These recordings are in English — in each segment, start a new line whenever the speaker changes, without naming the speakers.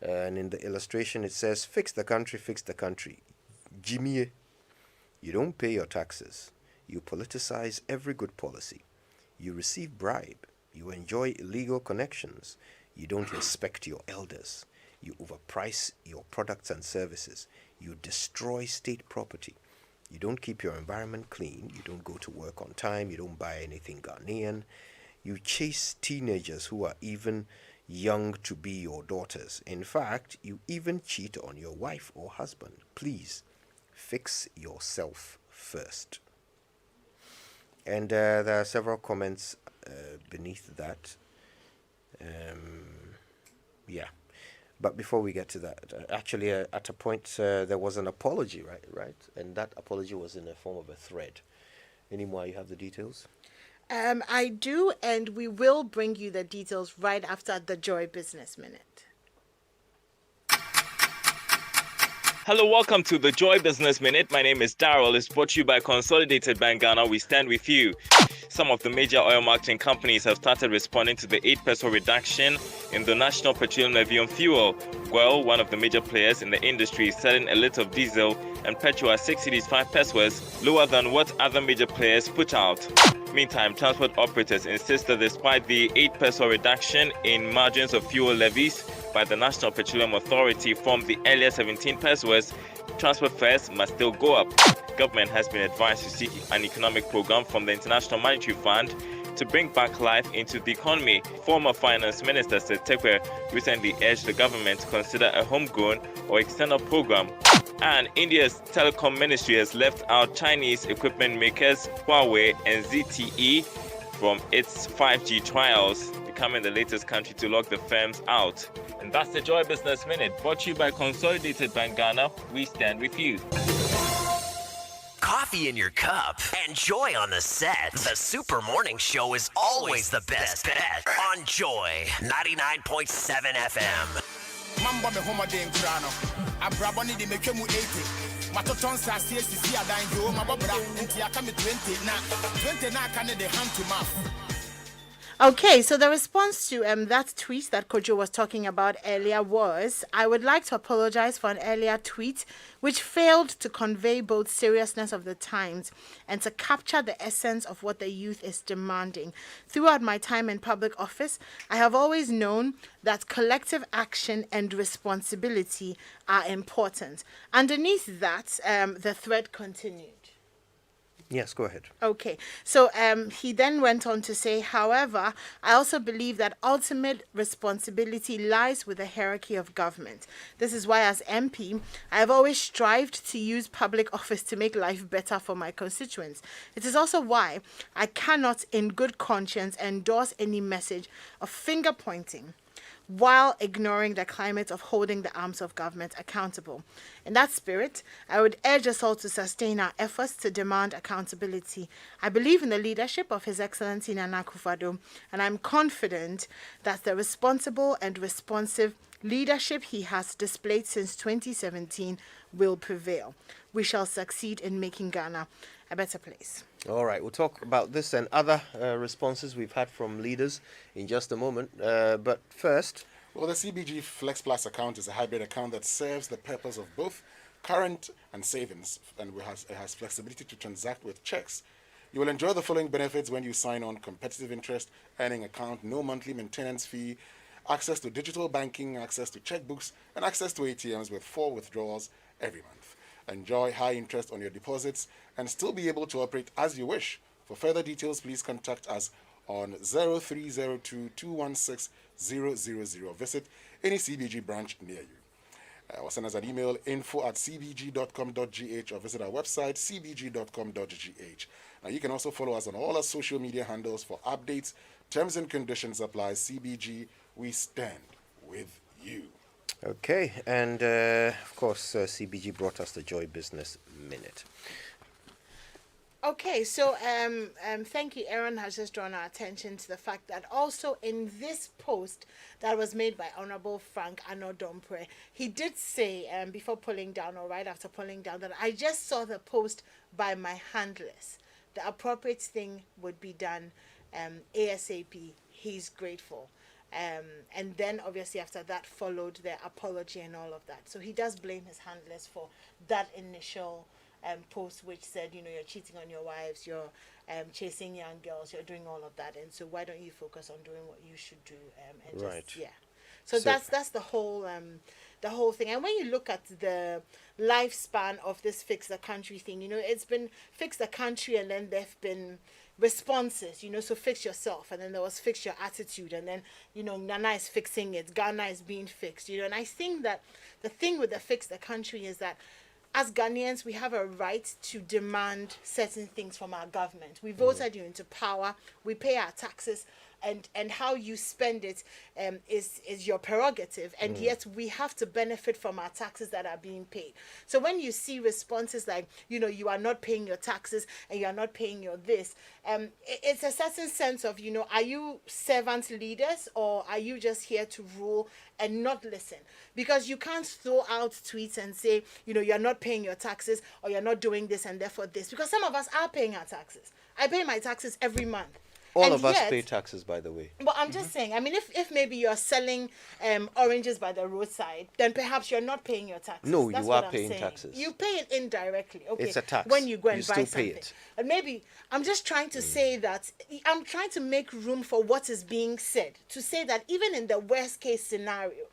And in the illustration, it says, fix the country, fix the country. Jimmy, you don't pay your taxes. You politicize every good policy. You receive bribe. You enjoy illegal connections. You don't respect your elders. You overprice your products and services. You destroy state property. You don't keep your environment clean. You don't go to work on time. You don't buy anything Ghanaian. You chase teenagers who are even young to be your daughters. In fact, you even cheat on your wife or husband. Please fix yourself first. And there are several comments beneath that. Yeah. But before we get to that, actually, at a point, there was an apology, right? And that apology was in the form of a thread. Any more? You have the details?
I do, and we will bring you the details right after the Joy Business Minute.
Hello, welcome to the Joy Business Minute. My name is Daryl. It's brought to you by Consolidated Bank Ghana. We stand with you. Some of the major oil marketing companies have started responding to the 8% reduction in the National Petroleum Levy on fuel. Well, one of the major players in the industry is selling a liter of diesel and petrol at 6 cedis 5 pesos, lower than what other major players put out. Meantime, transport operators insist that despite the 8% reduction in margins of fuel levies by the National Petroleum Authority from the earlier 17 pesos, transport fares must still go up. Government has been advised to seek an economic program from the International Monetary Fund to bring back life into the economy. Former Finance Minister Setekwe recently urged the government to consider a homegrown or external program. And India's telecom ministry has left out Chinese equipment makers Huawei and ZTE from its 5G trials, becoming the latest country to lock the firms out. And that's the Joy Business Minute, brought to you by Consolidated Bank Ghana. We stand with you.
Coffee in your cup and Joy on the set. The Super Morning Show is always the best bet on Joy 99.7 FM.
Mamba me homa de nkrano abraboni de metwa mu 80 matoton sase sisi adan yo mabobra nti aka me 20 na aka ne de hand to mouth.
Okay, so the response to that tweet that Kojo was talking about earlier was, I would like to apologize for an earlier tweet which failed to convey both seriousness of the times and to capture the essence of what the youth is demanding. Throughout my time in public office, I have always known that collective action and responsibility are important. Underneath that, the thread continued.
Yes, go ahead.
Okay, so he then went on to say, however, I also believe that ultimate responsibility lies with the hierarchy of government. This is why, as MP, I have always strived to use public office to make life better for my constituents. It is also why I cannot, in good conscience, endorse any message of finger pointing while ignoring the climate of holding the arms of government accountable. In that spirit, I would urge us all to sustain our efforts to demand accountability. I believe in the leadership of His Excellency Nana Akufo-Addo, and I'm confident that the responsible and responsive leadership he has displayed since 2017 will prevail. We shall succeed in making Ghana a better place.
All right, we'll talk about this and other responses we've had from leaders in just a moment. But first...
Well, the CBG Flex Plus account is a hybrid account that serves the purpose of both current and savings, and it has flexibility to transact with checks. You will enjoy the following benefits when you sign on: competitive interest, earning account, no monthly maintenance fee, access to digital banking, access to checkbooks, and access to ATMs with 4 withdrawals every month. Enjoy high interest on your deposits and still be able to operate as you wish. For further details, please contact us on 0302 216 000. Visit any CBG branch near you. Or send us an email, info@cbg.com.gh, or visit our website, cbg.com.gh. Now, you can also follow us on all our social media handles for updates. Terms and conditions apply. CBG, we stand with you.
Okay, and of course, CBG brought us the Joy Business Minute.
Okay, so thank you. Aaron has just drawn our attention to the fact that also in this post that was made by Honorable Frank Anodompre, he did say before pulling down or right after pulling down that I just saw the post by my handlers. The appropriate thing would be done ASAP. He's grateful. And then obviously after that followed the apology and all of that. So he does blame his handlers for that initial post, which said, you know, you're cheating on your wives, you're chasing young girls, you're doing all of that, and so why don't you focus on doing what you should do? And
Right.
just, yeah. So that's the whole thing. And when you look at the lifespan of this Fix the Country thing, you know, it's been Fix the Country, and then there've been responses, you know, so fix yourself, and then there was fix your attitude, and then, you know, Nana is fixing it, Ghana is being fixed, you know. And I think that the thing with the Fix the Country is that as Ghanaians, we have a right to demand certain things from our government. We voted you into power. We pay our taxes, and how you spend it is your prerogative. And yet we have to benefit from our taxes that are being paid. So when you see responses like, you know, you are not paying your taxes and you are not paying your this, it's a certain sense of, you know, are you servant leaders, or are you just here to rule and not listen? Because you can't throw out tweets and say, you know, you're not paying your taxes, or you're not doing this and therefore this, because some of us are paying our taxes. I pay my taxes every month.
All
And
of us
yet-
pay taxes, by the way.
But I'm just saying, I mean, if maybe you're selling oranges by the roadside, then perhaps you're not paying your taxes.
No,
That's
you
what
are
I'm
paying
saying.
taxes.
You pay it indirectly. Okay.
It's a tax.
When you go and
You
buy
still pay
something.
it.
And maybe I'm just trying to say that I'm trying to make room for what is being said. To say that even in the worst case scenario,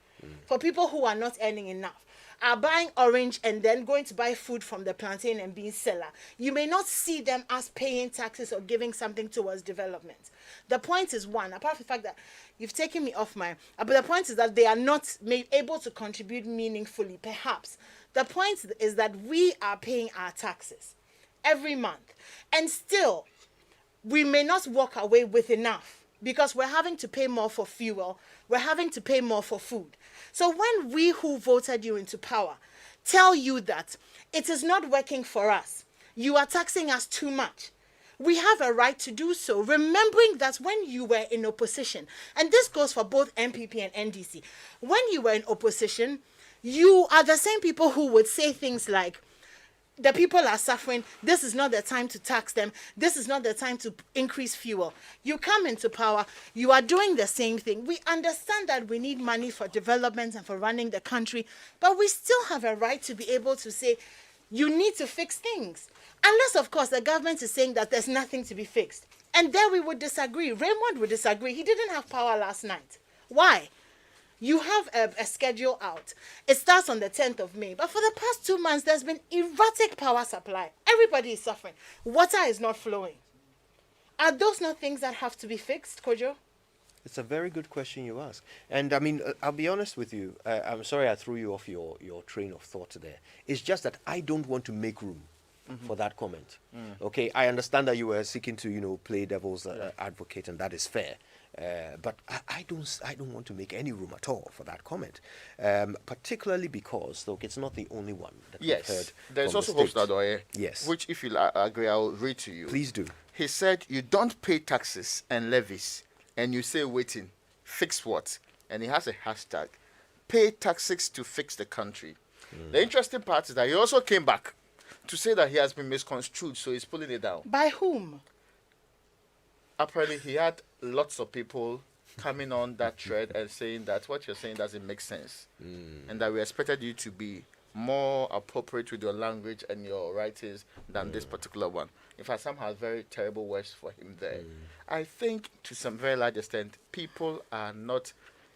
for people who are not earning enough, are buying orange and then going to buy food from the plantain and bean seller, you may not see them as paying taxes or giving something towards development. The point is, one, apart from the fact that you've taken me off my, but the point is that they are not able to contribute meaningfully, perhaps. The point is that we are paying our taxes every month, and still we may not walk away with enough, because we're having to pay more for fuel, we're having to pay more for food. So when we who voted you into power tell you that it is not working for us, you are taxing us too much, we have a right to do so, remembering that when you were in opposition, and this goes for both MPP and NDC, when you were in opposition, you are the same people who would say things like, the people are suffering, this is not the time to tax them, this is not the time to increase fuel. You come into power, you are doing the same thing. We understand that we need money for development and for running the country, but we still have a right to be able to say, you need to fix things. Unless, of course, the government is saying that there's nothing to be fixed. And there we would disagree. Raymond would disagree. He didn't have power last night. Why? You have a schedule out. It starts on the 10th of May. But for the past 2 months, there's been erratic power supply. Everybody is suffering. Water is not flowing. Are those not things that have to be fixed, Kojo?
It's a very good question you ask. And I mean, I'll be honest with you. I'm sorry I threw you off your train of thought there. It's just that I don't want to make room for that comment. Okay, I understand that you were seeking to, you know, play devil's advocate, and that is fair. But I don't want to make any room at all for that comment, particularly because, look, it's not the only one that we've heard.
Yes, there's
from
also
the state.
Host Adoye,
Yes.
which, if you agree, I'll read to you.
Please do.
He said, you don't pay taxes and levies, and you say waiting, fix what? And he has a hashtag, pay taxes to fix the country. The interesting part is that he also came back to say that he has been misconstrued, so he's pulling it down.
By whom?
Apparently, he had lots of people coming on that thread and saying that what you're saying doesn't make sense, and that we expected you to be more appropriate with your language and your writings than this particular one. In fact, some have very terrible words for him there. I think to some very large extent, people are not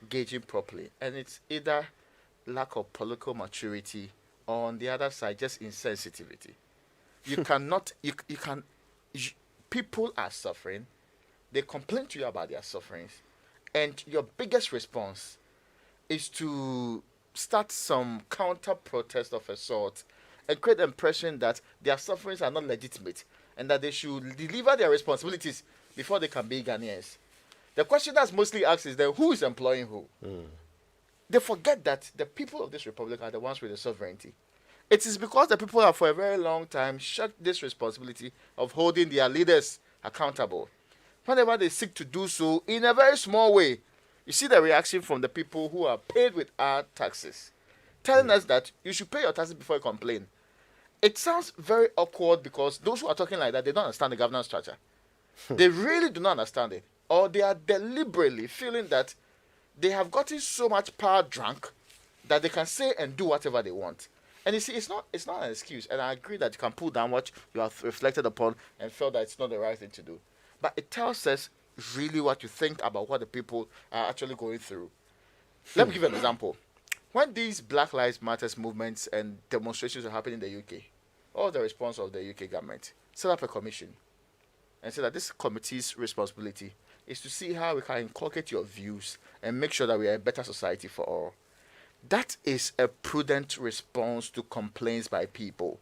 gauging properly, and it's either lack of political maturity or, on the other side, just insensitivity. You cannot, people are suffering, they complain to you about their sufferings, and your biggest response is to start some counter protest of a sort and create the impression that their sufferings are not legitimate and that they should deliver their responsibilities before they can be Ghanaians. The question that's mostly asked is then, who is employing who? They forget that the people of this republic are the ones with the sovereignty. It is because the people have for a very long time shirked this responsibility of holding their leaders accountable. Whenever they seek to do so in a very small way, you see the reaction from the people who are paid with our taxes, telling us that you should pay your taxes before you complain. It sounds very awkward because those who are talking like that, they don't understand the governance structure. They really do not understand it. Or they are deliberately feeling that they have gotten so much power drunk that they can say and do whatever they want. And you see, it's not an excuse. And I agree that you can pull down what you have reflected upon and felt that it's not the right thing to do. But it tells us really what you think about what the people are actually going through. Let me give you an example. When these Black Lives Matters movements and demonstrations are happening in the UK, all the response of the UK government set up a commission and say that this committee's responsibility is to see how we can inculcate your views and make sure that we are a better society for all. That is a prudent response to complaints by people.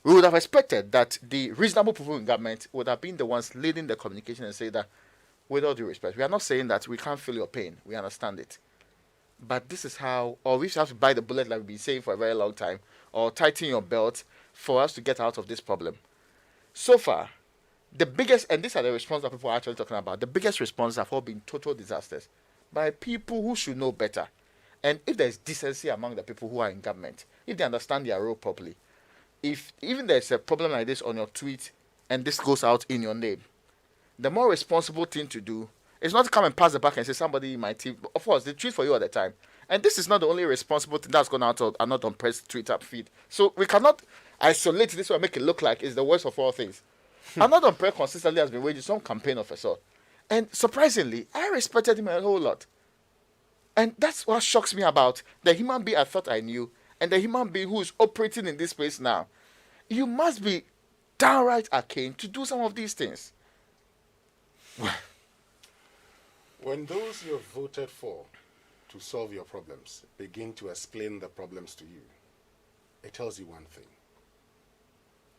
We would have expected that the reasonable people in government would have been the ones leading the communication and say that, with all due respect, we are not saying that we can't feel your pain. We understand it. But this is how, or we have to bite the bullet like we've been saying for a very long time, or tighten your belt for us to get out of this problem. So far, the biggest, and these are the responses that people are actually talking about, the biggest responses have all been total disasters by people who should know better. And if there's decency among the people who are in government, if they understand their role properly, if even there's a problem like this on your tweet and this goes out in your name, the more responsible thing to do is not to come and pass the back and say somebody in my team, of course, they tweet for you at the time. And this is not the only responsible thing that's gone out on an not on press Twitter feed. So we cannot isolate this or make it look like it's the worst of all things. Not on press consistently has been waging some campaign of a sort. And surprisingly, I respected him a whole lot. And that's what shocks me about the human being I thought I knew and the human being who is operating in this space now. You must be downright arcane to do some of these things.
When those you have voted for to solve your problems begin to explain the problems to you, it tells you one thing.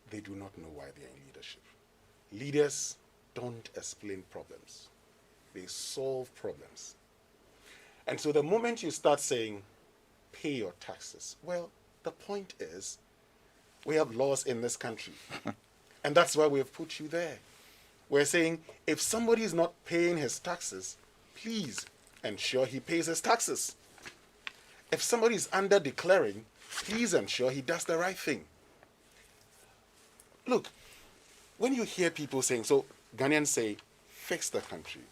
They do not know why they are in leadership. Leaders don't explain problems. They solve problems. And so the moment you start saying, pay your taxes, well, the point is, we have laws in this country. And that's why we've put you there. We're saying, if somebody is not paying his taxes, please ensure he pays his taxes. If somebody is under-declaring, please ensure he does the right thing. Look, when you hear people saying, so Ghanaians say, fix the country,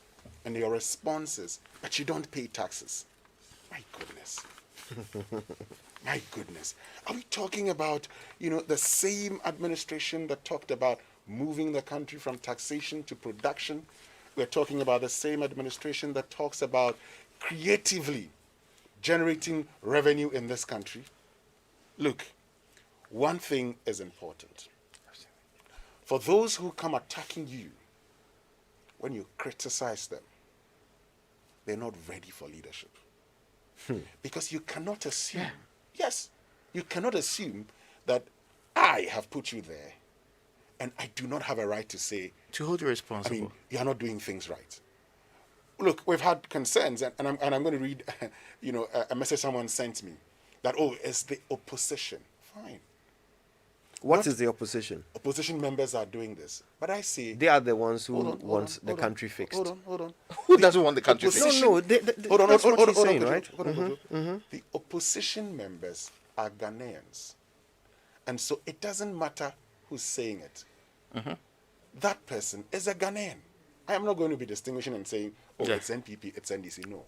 and your response is, but you don't pay taxes. My goodness. My goodness. Are we talking about, the same administration that talked about moving the country from taxation to production? We're talking about the same administration that talks about creatively generating revenue in this country. Look, one thing is important. For those who come attacking you, when you criticize them, they're not ready for leadership. Because you cannot assume, yes, you cannot assume that I have put you there and I do not have a right to say,
To hold you responsible.
I mean, you are not doing things right. Look, we've had concerns, and I'm going to read, a message someone sent me that, it's the opposition. Fine.
What is the opposition?
Opposition members are doing this, but I say
They are the ones who
hold on,
want the country fixed.
Hold on.
Who doesn't want the country
opposition-
fixed?
No, that's what he's saying, right?
Hold on. The opposition members are Ghanaians, and so it doesn't matter who's saying it. That person is a Ghanaian. I am not going to be distinguishing and saying, it's NPP, it's NDC. No.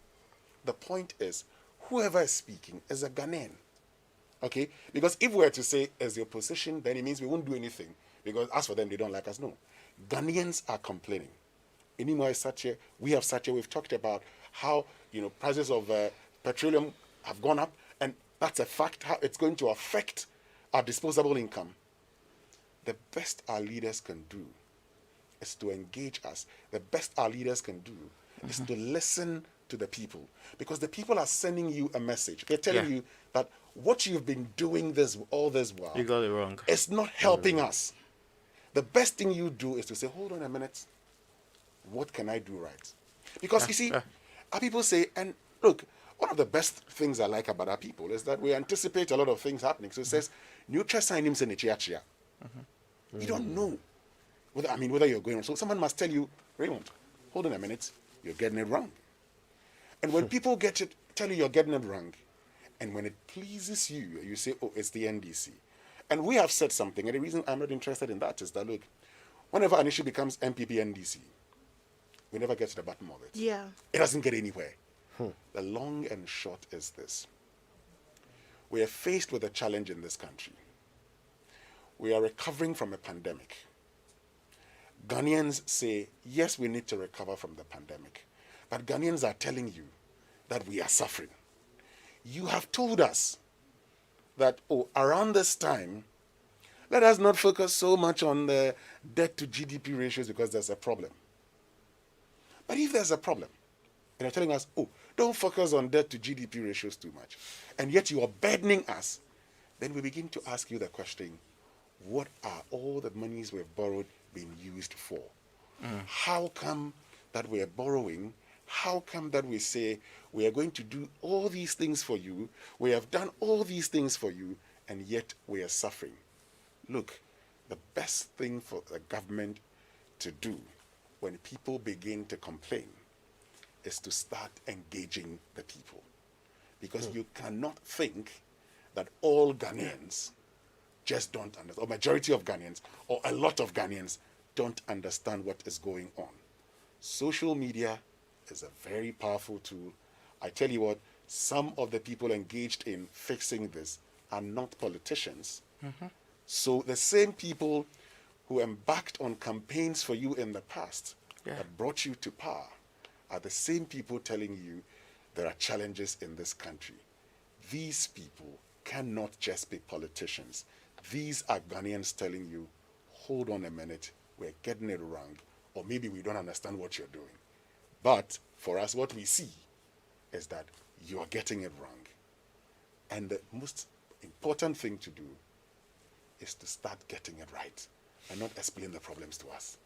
The point is, whoever is speaking is a Ghanaian. Okay? Because if we were to say as the opposition, then it means we won't do anything. Because as for them, they don't like us. No. Ghanaians are complaining. Anymore, we've talked about how, prices of petroleum have gone up, and that's a fact, how it's going to affect our disposable income. The best our leaders can do is to engage us. The best our leaders can do is to listen to the people. Because the people are sending you a message. They're telling you that what you've been doing all this while,
You got it wrong.
it's not helping us. The best thing you do is to say, hold on a minute, what can I do right? Because you see, our people say, and look, one of the best things I like about our people is that we anticipate a lot of things happening. So it says, you don't know whether you're going wrong. So someone must tell you, Raymond, hold on a minute, you're getting it wrong. And when people tell you you're getting it wrong, and when it pleases you, you say, it's the NDC. And we have said something, and the reason I'm not interested in that is that, look, whenever an issue becomes MPP NDC, we never get to the bottom of it.
Yeah.
It doesn't get anywhere. The long and short is this. We are faced with a challenge in this country. We are recovering from a pandemic. Ghanaians say, yes, we need to recover from the pandemic. But Ghanaians are telling you that we are suffering. You have told us that, around this time, let us not focus so much on the debt to GDP ratios because there's a problem. But if there's a problem, and you're telling us, don't focus on debt to GDP ratios too much, and yet you are burdening us, then we begin to ask you the question, what are all the monies we've borrowed being used for? How come that we are borrowing? How come that we say we are going to do all these things for you, we have done all these things for you, and yet we are suffering? Look, the best thing for the government to do when people begin to complain is to start engaging the people. Because you cannot think that all Ghanaians just don't understand, or majority of Ghanaians, or a lot of Ghanaians don't understand what is going on. Social media is a very powerful tool. I tell you what, some of the people engaged in fixing this are not politicians. So the same people who embarked on campaigns for you in the past that brought you to power are the same people telling you there are challenges in this country. These people cannot just be politicians. These are Ghanaians telling you, hold on a minute, we're getting it wrong, or maybe we don't understand what you're doing. But for us, what we see is that you are getting it wrong. And the most important thing to do is to start getting it right and not explain the problems to us.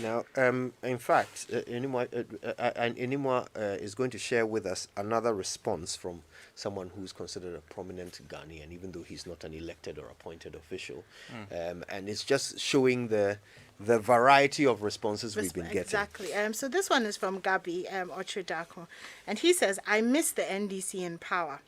Now, in fact, Enimwa is going to share with us another response from someone who's considered a prominent Ghanaian, even though he's not an elected or appointed official. And it's just showing the variety of responses we've been getting.
Exactly. So this one is from Gabi Ochidako. And he says, I miss the NDC in power.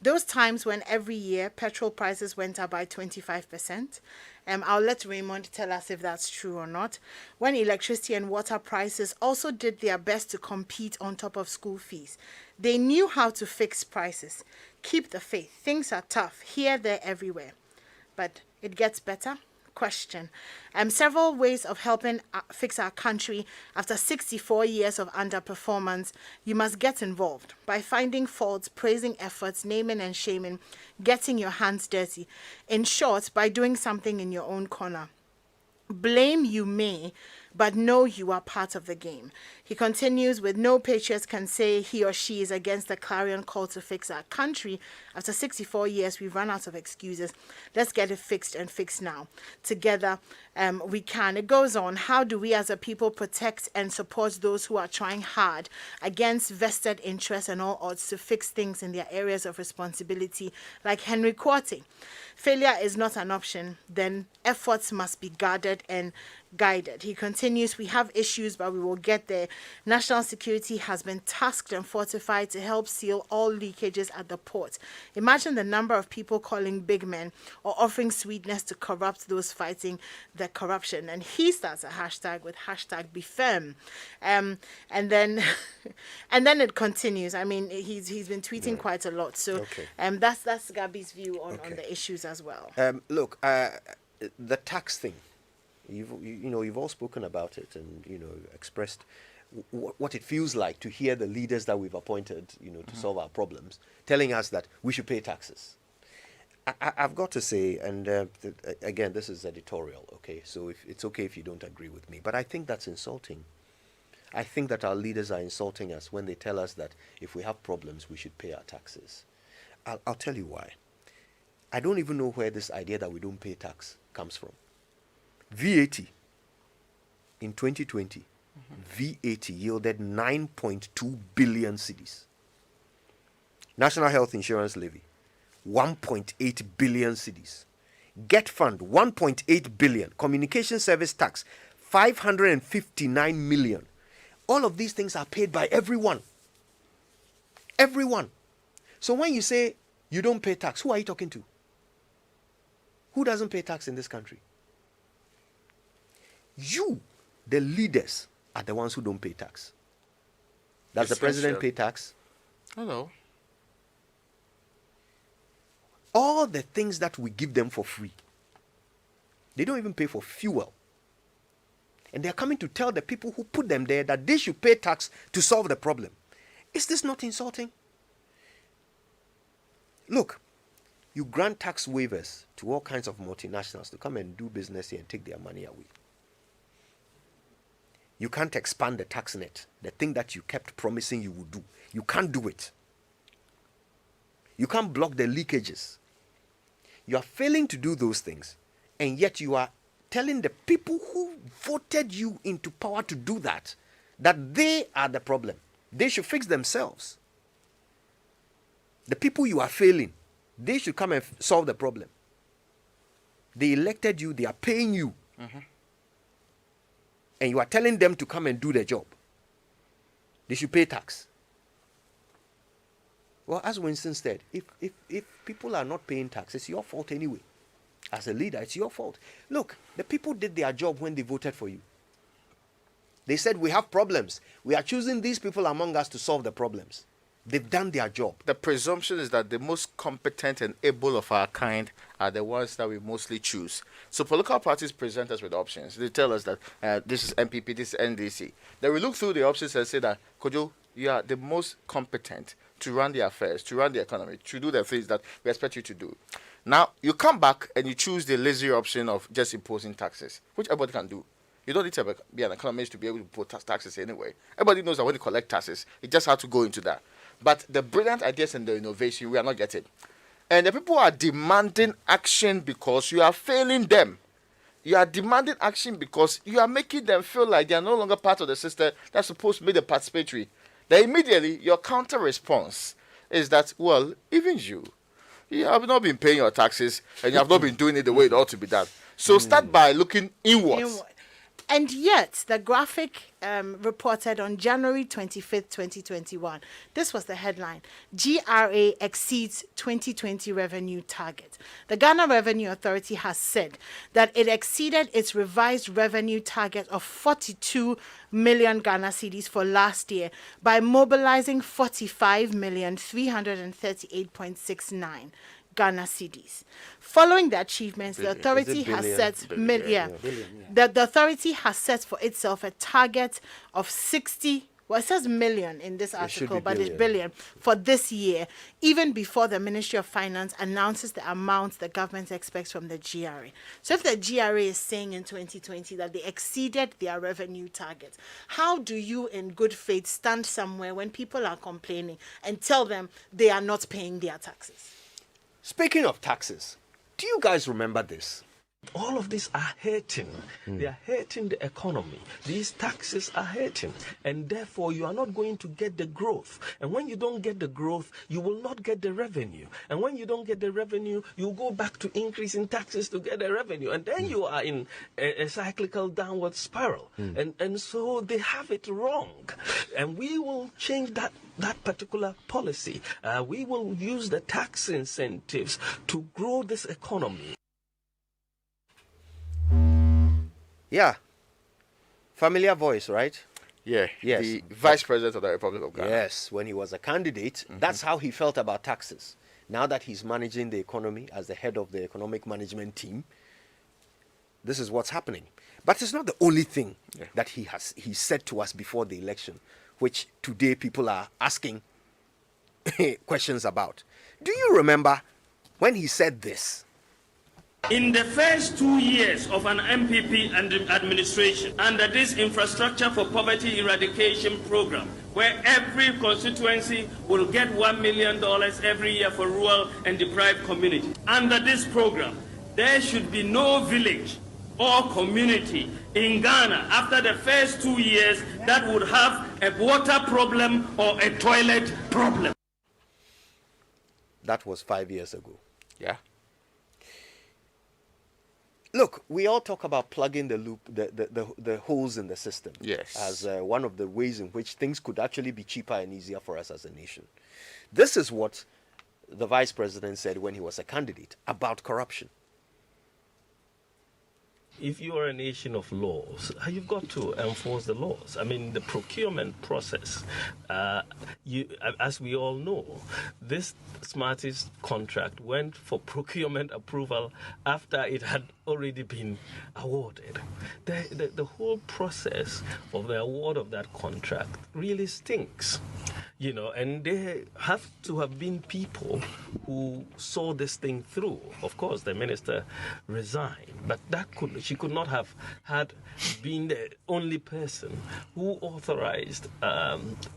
Those times when every year petrol prices went up by 25%. I'll let Raymond tell us if that's true or not. When electricity and water prices also did their best to compete on top of school fees. They knew how to fix prices. Keep the faith. Things are tough here, there, everywhere. But it gets better. Question. Several ways of helping fix our country after 64 years of underperformance. You must get involved by finding faults, praising efforts, naming and shaming, getting your hands dirty. In short, by doing something in your own corner. Blame you may, but know you are part of the game. He continues with, no patriot can say he or she is against the clarion call to fix our country. After 64 years, we've run out of excuses. Let's get it fixed and fixed now. Together, we can. It goes on. How do we as a people protect and support those who are trying hard against vested interests and all odds to fix things in their areas of responsibility, like Henry Quartey? Failure is not an option. Then efforts must be guarded and guided. He continues, we have issues, but we will get there. National security has been tasked and fortified to help seal all leakages at the port. Imagine the number of people calling big men or offering sweetness to corrupt those fighting the corruption. And he starts a hashtag with hashtag be firm. And then and then it continues. I mean, he's been tweeting quite a lot. So that's Gabi's view on the issues as well.
Look, the tax thing. You've all spoken about it and expressed what it feels like to hear the leaders that we've appointed to solve our problems telling us that we should pay taxes. I've got to say, and again, this is editorial, okay, so if it's okay if you don't agree with me, but I think that's insulting. I think that our leaders are insulting us when they tell us that if we have problems we should pay our taxes. I'll tell you why. I don't even know where this idea that we don't pay tax comes from. VAT in 2020, VAT yielded 9.2 billion cedis. National Health Insurance Levy, 1.8 billion cedis. Get Fund, 1.8 billion. Communication Service Tax, 559 million. All of these things are paid by everyone. Everyone. So when you say you don't pay tax, who are you talking to? Who doesn't pay tax in this country? You, the leaders, are the ones who don't pay tax. Does the president
Essential.
pay tax?
Hello.
All the things that we give them for free, they don't even pay for fuel. And they're coming to tell the people who put them there that they should pay tax to solve the problem. Is this not insulting? Look, you grant tax waivers to all kinds of multinationals to come and do business here and take their money away. You can't expand the tax net, the thing that you kept promising you would do. You can't do it. You can't block the leakages. You are failing to do those things, and yet you are telling the people who voted you into power to do that they are the problem. They should fix themselves. The people you are failing, they should come and solve the problem. They elected you, they are paying you. And you are telling them to come and do their job. They should pay tax. Well, as Winston said, if people are not paying tax, it's your fault anyway. As a leader, it's your fault. Look, the people did their job when they voted for you. They said, we have problems. We are choosing these people among us to solve the problems. They've done their job.
The presumption is that the most competent and able of our kind are the ones that we mostly choose. So political parties present us with options. They tell us that this is MPP, this is NDC. Then we look through the options and say that, Kojo, you are the most competent to run the affairs, to run the economy, to do the things that we expect you to do. Now, you come back and you choose the lazy option of just imposing taxes, which everybody can do. You don't need to be an economist to be able to put taxes anyway. Everybody knows that when you collect taxes, you just have to go into that. But the brilliant ideas and the innovation, we are not getting. And the people are demanding action because you are failing them. You are demanding action because you are making them feel like they are no longer part of the system that's supposed to be the participatory. Then immediately, your counter response is that, well, even you have not been paying your taxes and you have not been doing it the way it ought to be done. So start by looking inwards.
And yet, the graphic reported on January 25th, 2021, this was the headline: GRA exceeds 2020 revenue target. The Ghana Revenue Authority has said that it exceeded its revised revenue target of 42 million Ghana cedis for last year by mobilizing 45,338.69 Ghana cedis. Following the achievements, the authority has set the authority has set for itself a target of 60. Well, it says million in this article, but it's billion for this year, even before the Ministry of Finance announces the amount the government expects from the GRA. So if the GRA is saying in 2020 that they exceeded their revenue target, how do you in good faith stand somewhere when people are complaining and tell them they are not paying their taxes?
Speaking of taxes, do you guys remember this?
All of these are hurting. They are hurting the economy. These taxes are hurting. And therefore, you are not going to get the growth. And when you don't get the growth, you will not get the revenue. And when you don't get the revenue, you go back to increasing taxes to get the revenue. And then you are in a cyclical downward spiral. And so they have it wrong. And we will change that particular policy. We will use the tax incentives to grow this economy.
Yeah. Familiar voice, right?
Yeah.
Yes.
The Vice President of the Republic of Ghana.
Yes, when he was a candidate, that's how he felt about taxes. Now that he's managing the economy as the head of the economic management team, this is what's happening. But it's not the only thing that he said to us before the election, which today people are asking questions about. Do you remember when he said this?
In the first 2 years of an MPP administration, under this Infrastructure for Poverty Eradication program, where every constituency will get $1 million every year for rural and deprived communities, under this program, there should be no village or community in Ghana after the first 2 years that would have a water problem or a toilet problem.
That was 5 years ago.
Yeah.
Look, we all talk about plugging the loop, the holes in the system.
Yes.
As one of the ways in which things could actually be cheaper and easier for us as a nation. This is what the vice president said when he was a candidate about corruption.
if you are a nation of laws, you've got to enforce the laws. I mean, the procurement process, as we all know, this Smarties contract went for procurement approval after it had already been awarded. The whole process of the award of that contract really stinks. And there have to have been people who saw this thing through. Of course, the minister resigned, but she could not have had been the only person who authorized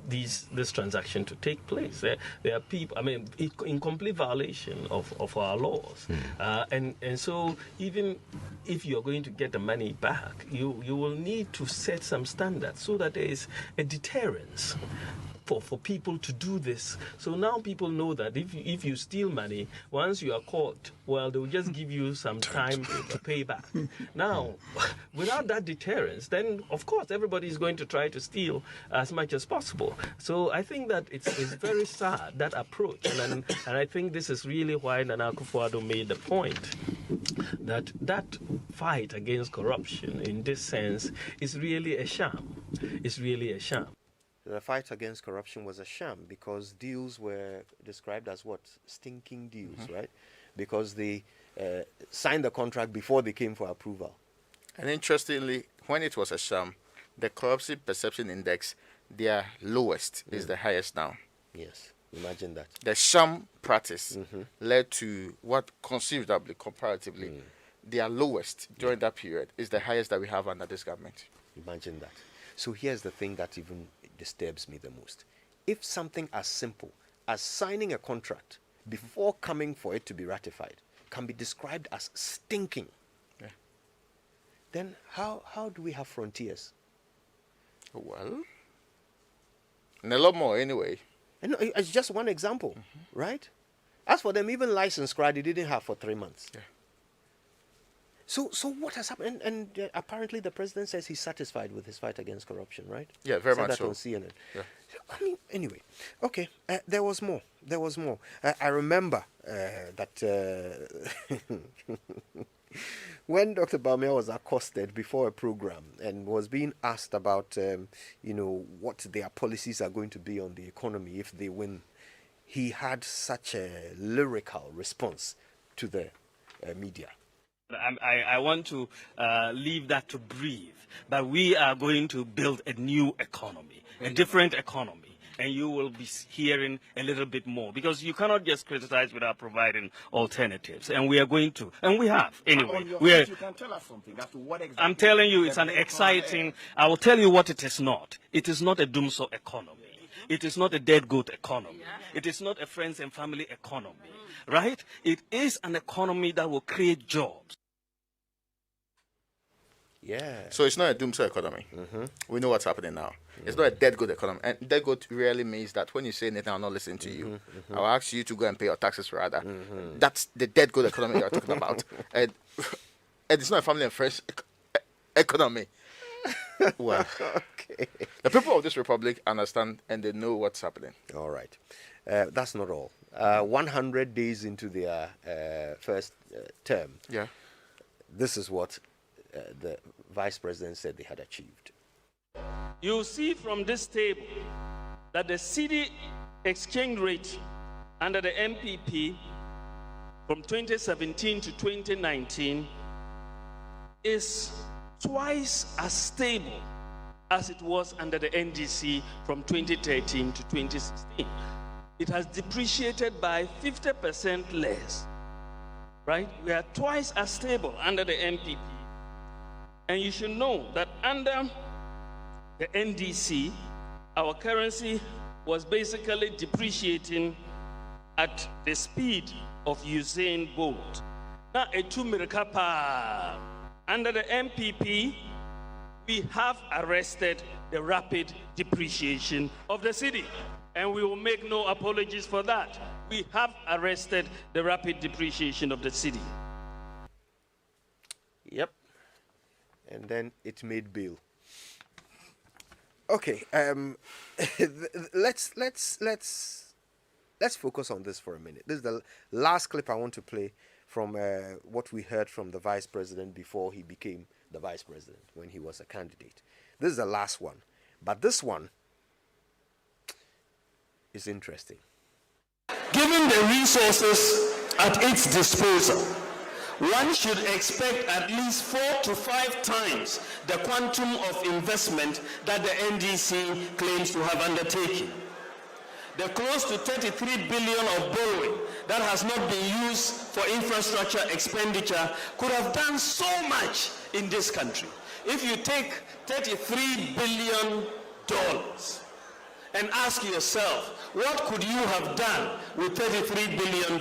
this transaction to take place. There are people, in complete violation of our laws, and so even if you are going to get the money back, you will need to set some standards so that there is a deterrence for people to do this. So now people know that if you steal money, once you are caught, well, they will just give you some time to pay back. Now, without that deterrence, then of course everybody is going to try to steal as much as possible. So I think that it's very sad, that approach, and I think this is really why Nana Akufo-Addo made the point that fight against corruption in this sense is really a sham. It's really a sham.
The fight against corruption was a sham because deals were described as what? Stinking deals, right? Because they signed the contract before they came for approval.
And interestingly, when it was a sham, the Corruption Perception Index, their lowest is the highest now.
Yes, imagine that.
The sham practice led to what conceivably, comparatively, their lowest during that period is the highest that we have under this government.
Imagine that. So here's the thing that even disturbs me the most. If something as simple as signing a contract before coming for it to be ratified can be described as stinking, then how do we have frontiers?
Well, and a lot more anyway.
And it's just one example, right? As for them, even license card they didn't have for 3 months.
Yeah.
So what has happened? And apparently the president says he's satisfied with his fight against corruption, right?
Yeah, very
Said
much
that
so.
on CNN.
Yeah.
I mean, anyway, okay. There was more. I remember that when Dr. Bawumia was accosted before a program and was being asked about, what their policies are going to be on the economy if they win, he had such a lyrical response to the media.
I want to leave that to breathe. But we are going to build a new economy, a different economy. And you will be hearing a little bit more because you cannot just criticize without providing alternatives. And we are going to, and we have anyway.
You can tell us something as to what exactly.
I'm telling you, it's an exciting. I will tell you what it is not. It is not a doomsday economy. It is not a dead goat economy. It is not a friends and family economy. Right? It is an economy that will create jobs.
Yeah.
So it's not a doomsday economy. We know what's happening now. It's not a dead good economy. And dead good really means that when you say anything, I'll not listen to you. I'll ask you to go and pay your taxes rather. That's the dead good economy you're talking about. And it's not a family and friends economy. Well,
Okay.
the people of this republic understand and they know what's happening.
All right. That's not all. 100 days into their first term,
Yeah.
this is what the vice president said they had achieved.
You see from this table that the cedi exchange rate under the MPP from 2017 to 2019 is twice as stable as it was under the NDC from 2013 to 2016. It has depreciated by 50% less, right? We are twice as stable under the MPP. And you should know that under the NDC, our currency was basically depreciating at the speed of Usain Bolt. Now, under the MPP, we have arrested the rapid depreciation of the cedi, and we will make no apologies for that. We have arrested the rapid depreciation of the cedi.
Yep. And then it made bail. Okay. Let's focus on this for a minute. This is the last clip I want to play from what we heard from the vice president before he became the vice president, when he was a candidate. This is the last one. But this one is interesting.
Given the resources at its disposal, one should expect at least 4 to 5 times the quantum of investment that the NDC claims to have undertaken. The close to 33 billion of borrowing that has not been used for infrastructure expenditure could have done so much in this country. If you take $33 billion and ask yourself, what could you have done with $33 billion?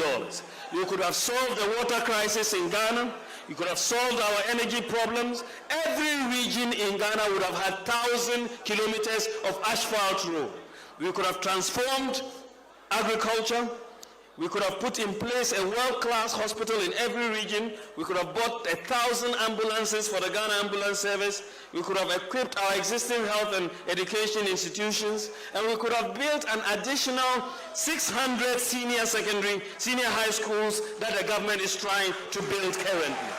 You could have solved the water crisis in Ghana. You could have solved our energy problems. Every region in Ghana would have had 1,000 kilometers of asphalt road. We could have transformed agriculture. We could have put in place a world-class hospital in every region. We could have bought 1,000 ambulances for the Ghana Ambulance Service. We could have equipped our existing health and education institutions. And we could have built an additional 600 senior high schools that the government is trying to build currently.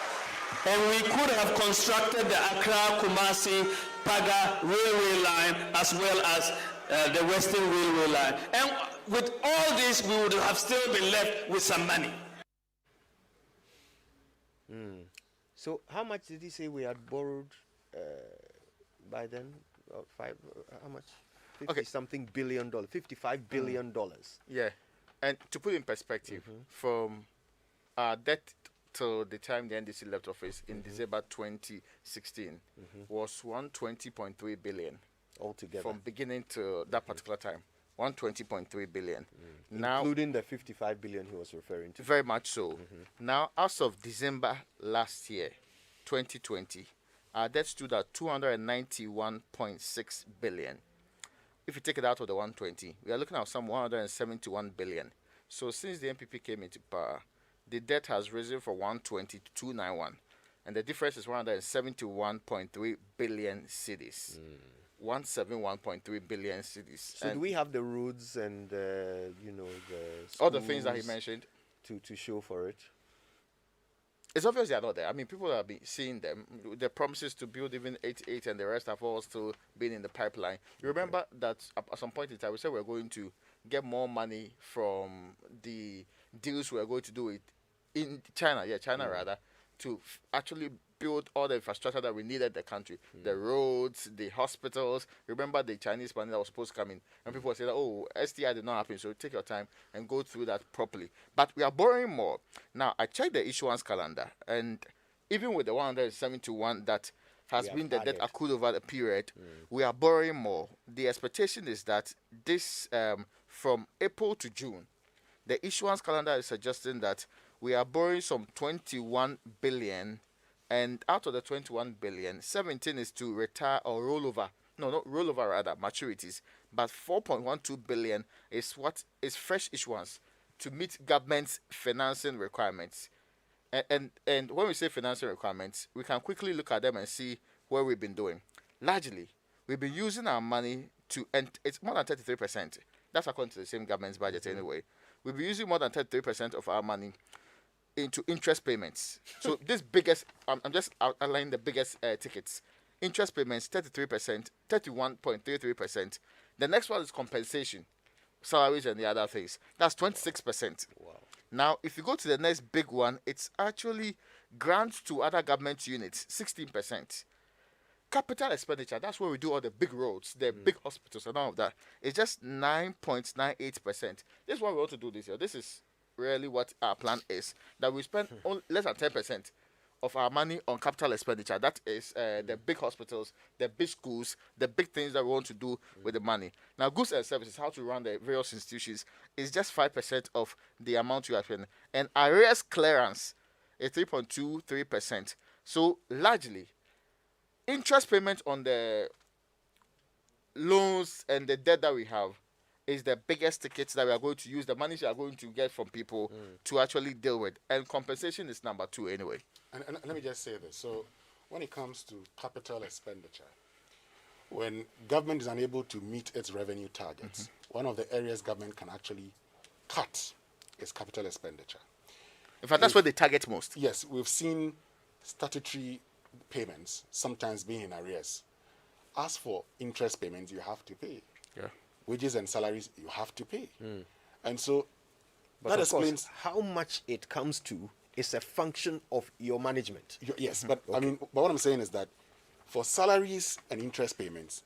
And we could have constructed the Accra-Kumasi Paga railway line as well as the Western Railway line. And with all this, we would have still been left with some money.
So how much did he say we had borrowed by then? How much? 50 something $billion, $55 billion.
Yeah, and to put in perspective, from debt till the time the NDC left office in December 2016 was 120.3 billion
altogether
from beginning to that particular time. 120.3 billion. Now,
including the 55 billion he was referring to.
Very much so. Now, as of December last year, 2020, our debt stood at 291.6 billion. If you take it out of the 120, we are looking at some 171 billion. So since the NPP came into power, the debt has risen from 120 to 291, and the difference is 171.3 billion cedis. 171.3 billion cedis.
So do we have the roads and the
all the things that he mentioned
to show for it?
It's obvious they are not there. I mean, people have been seeing them. The promises to build even 88 and the rest have all still been in the pipeline. You remember that at some point in time we said we were going to get more money from the deals we were going to do it in China, to actually build all the infrastructure that we needed in the country. The roads, the hospitals. Remember the Chinese money that was supposed to come in. And people say, oh, STI did not happen, so take your time and go through that properly. But we are borrowing more. Now, I checked the issuance calendar, and even with the 171 that has been the debt accrued over the period, we are borrowing more. The expectation is that this, from April to June, the issuance calendar is suggesting that we are borrowing some 21 billion, and out of the 21 billion, 17 is to retire or roll over. No, not roll over, rather, maturities. But 4.12 billion is what is fresh issuance to meet government's financing requirements. And when we say financing requirements, we can quickly look at them and see where we've been doing. Largely, we've been using our money to, and it's more than 33%. That's according to the same government's budget anyway. We've been using more than 33% of our money into interest payments. So this biggest, I'm just outlining the biggest tickets. Interest payments, 33%, 31.33%. The next one is compensation, salaries and the other things. That's 26%.
Wow.
Now, if you go to the next big one, it's actually grants to other government units, 16%. Capital expenditure, that's where we do all the big roads, the big hospitals and all of that. It's just 9.98%. This is what we want to do this year. This is really what our plan is, that we spend only less than 10% of our money on capital expenditure. That is the big hospitals, the big schools, the big things that we want to do with the money. Now, goods and services, how to run the various institutions, is just 5% of the amount you are spending. And arrears clearance is 3.23%. So, largely, interest payment on the loans and the debt that we have is the biggest tickets that we are going to use, the money we are going to get from people to actually deal with. And compensation is number 2 anyway.
And let me just say this. So when it comes to capital expenditure, when government is unable to meet its revenue targets, one of the areas government can actually cut is capital expenditure.
In fact, that's what they target most.
Yes, we've seen statutory payments sometimes being in arrears. As for interest payments, you have to pay.
Yeah.
Wages and salaries, you have to pay. And so
But
that
of course,
explains.
how much it comes to is a function of your management.
Yes, but I mean, but what I'm saying is that for salaries and interest payments,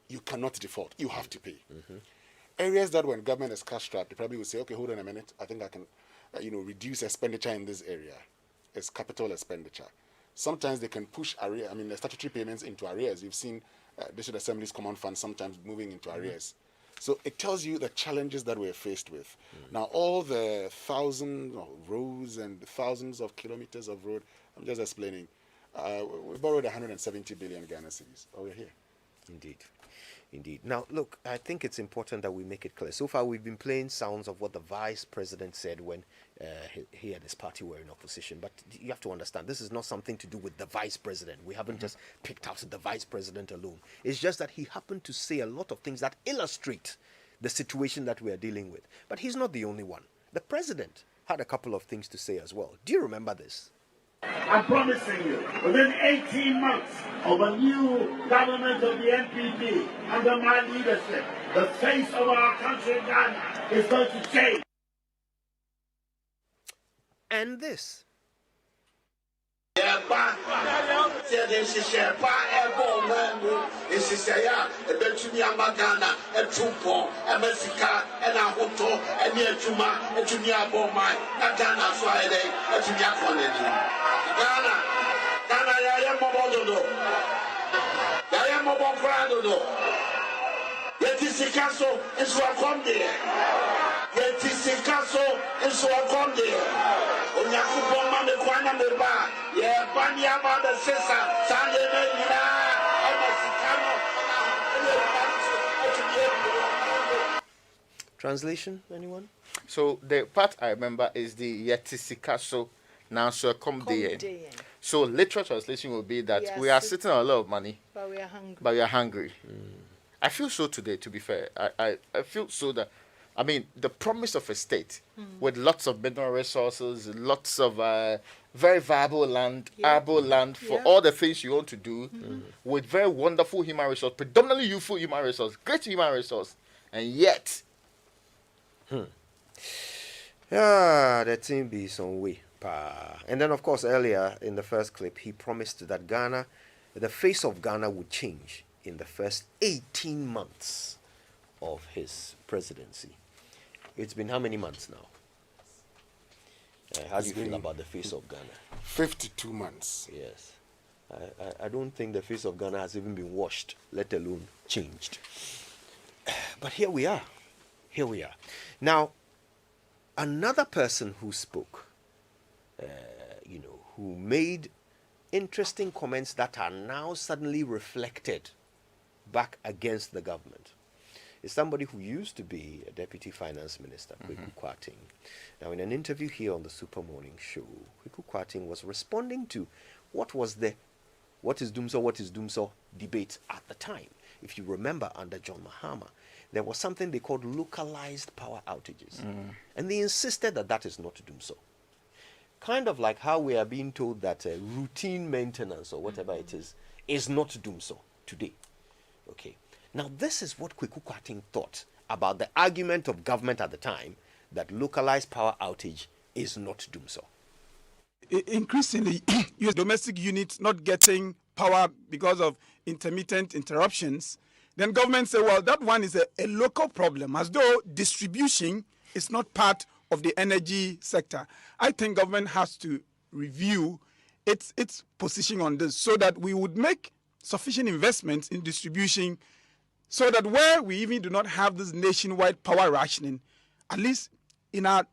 you cannot default. You have to pay. Areas that when government is cash strapped, they probably will say, okay, hold on a minute. I think I can, reduce expenditure in this area. It's capital expenditure. Sometimes they can push the statutory payments into arrears. You've seen District Assembly's Common Fund sometimes moving into arrears. So it tells you the challenges that we're faced with. Now, all the thousands of roads and thousands of kilometers of road, I'm just explaining, we borrowed 170 billion Ghana cedis. Oh, we're here.
Indeed. Now, look, I think it's important that we make it clear. So far, we've been playing sounds of what the vice president said when he and his party were in opposition. But you have to understand, this is not something to do with the vice president. We haven't just picked out the vice president alone. It's just that he happened to say a lot of things that illustrate the situation that we are dealing with. But he's not the only one. The president had a couple of things to say as well. Do you remember this?
I'm promising you, within 18 months of a new government of the NPP under my leadership, the face of our country, Ghana, is going to change.
And this.
Ghana, ya mobododo. Ya mobododo. Yetisikaso is welcome there. Yetisikaso is welcome there. Onyakubo mame kwana meba. Ye banya mama sesa. Sande me yina.
Translation, anyone?
So the part I remember is the Yetisikaso now so come day. So literal translation will be that we are sitting on a lot of money,
But we are hungry.
but we are hungry. I feel so today, to be fair. I feel so that, I mean, the promise of a state with lots of mineral resources, lots of very viable land, arable land for all the things you want to do, with very wonderful human resource, predominantly youthful human resource, great human resource, and yet.
Yeah, that thing be some way. And then, of course, earlier in the first clip, he promised that Ghana, the face of Ghana would change in the first 18 months of his presidency. It's been how many months now? How do you feel about the face of Ghana?
52 months.
Yes. I don't think the face of Ghana has even been washed, let alone changed. But here we are. Here we are. Now, another person who spoke, who made interesting comments that are now suddenly reflected back against the government, is somebody who used to be a deputy finance minister, Kweku Kwarteng. Now, in an interview here on the Super Morning Show, Kweku Kwarteng was responding to what is Dumso debate at the time. If you remember, under John Mahama, there was something they called localized power outages. And they insisted that that is not Dumso. Kind of like how we are being told that routine maintenance or whatever it is not Dumso today. Okay. Now, this is what Kweku Kwarteng thought about the argument of government at the time that localized power outage is not Dumso.
Increasingly, US domestic units not getting power because of intermittent interruptions, then government say, well, that one is a local problem, as though distribution is not part of the energy sector. I think government has to review its position on this so that we would make sufficient investments in distribution so that where we even do not have this nationwide power rationing, at least in our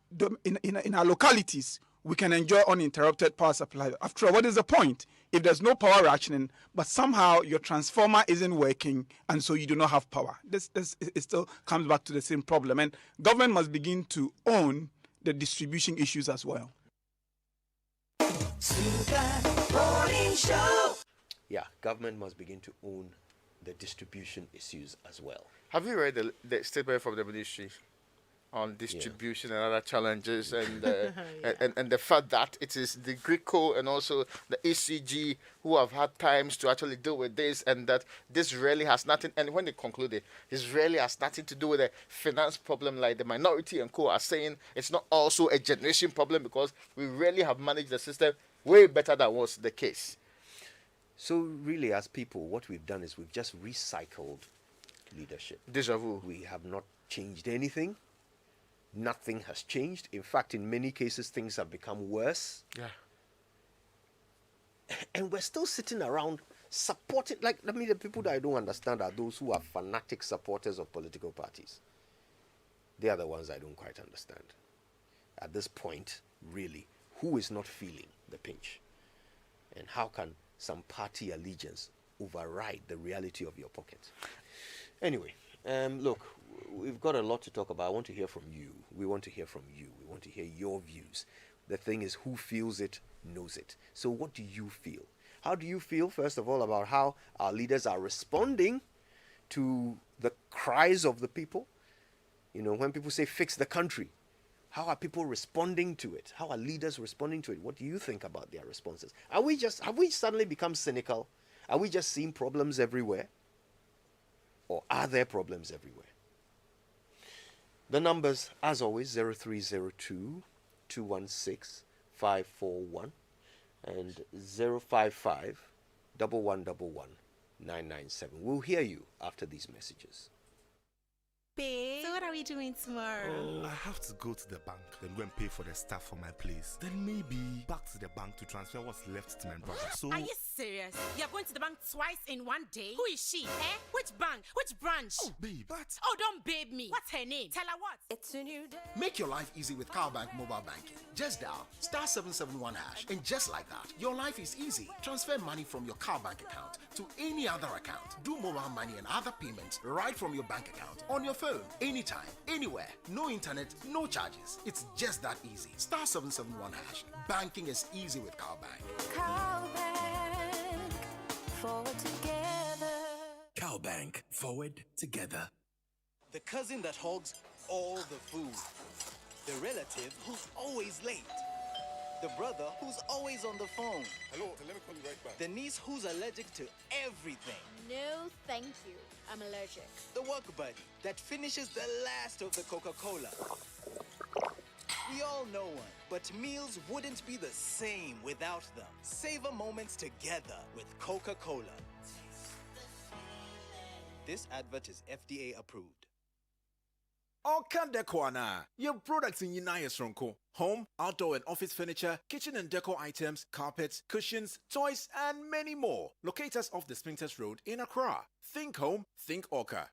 localities, we can enjoy uninterrupted power supply. After all, what is the point if there's no power rationing, but somehow your transformer isn't working and so you do not have power? It still comes back to the same problem. And government must begin to own the distribution issues as well.
Yeah, government must begin to own the distribution issues as well.
Have you read the statement from the ministry? on distribution and other challenges, and and the fact that it is the Greco and also the ECG who have had times to actually deal with this, and that this really has nothing, and when they concluded, this really has nothing to do with a finance problem like the minority and co are saying. It's not also a generation problem, because we really have managed the system way better than was the case.
So really, as people, what we've done is we've just recycled leadership.
Deja vu.
We have not changed anything. Nothing has changed. In fact, in many cases, things have become worse.
Yeah.
And we're still sitting around supporting, like, I mean, the people that I don't understand are those who are fanatic supporters of political parties. They are the ones I don't quite understand. At this point, really, who is not feeling the pinch? And how can some party allegiance override the reality of your pocket? Anyway, look, we've got a lot to talk about. I want to hear from you. We want to hear from you. We want to hear your views. The thing is, who feels it knows it. So what do you feel? How do you feel, first of all, about how our leaders are responding to the cries of the people? You know, when people say fix the country, how are people responding to it? How are leaders responding to it? What do you think about their responses? Have we suddenly become cynical? Are we just seeing problems everywhere? Or are there problems everywhere? The numbers, as always, 0302 216 541 and 055 1111 997. We'll hear you after these messages.
Babe, so what are we doing tomorrow?
I have to go to the bank, then go and pay for the stuff for my place. Then maybe back to the bank to transfer what's left to my brother. So
Are you serious? You're going to the bank twice in one day? Who is she? Which bank? Which branch?
Oh, babe, but...
Oh, don't babe me. What's her name? Tell her what.
It's a new day.
Make your life easy with CarBank mobile banking. Just dial *771# and just like that, your life is easy. Transfer money from your CarBank account to any other account. Do mobile money and other payments right from your bank account on your phone, anytime, anywhere. No internet, no charges. It's just that easy. *771#. Banking is easy with CarBank.
CarBank, forward together.
CarBank, forward together.
The cousin that hogs all the food. The relative who's always late. The brother who's always on the phone.
Hello, let me call you right back.
The niece who's allergic to everything.
No, thank you. I'm allergic.
The work buddy that finishes the last of the Coca-Cola. We all know one, but meals wouldn't be the same without them. Savor moments together with Coca-Cola. This advert is FDA approved.
Oka Decoana, your products in United Ronco. Home, outdoor and office furniture, kitchen and decor items, carpets, cushions, toys, and many more. Locate us off the Spintex Road in Accra. Think home, think Oka.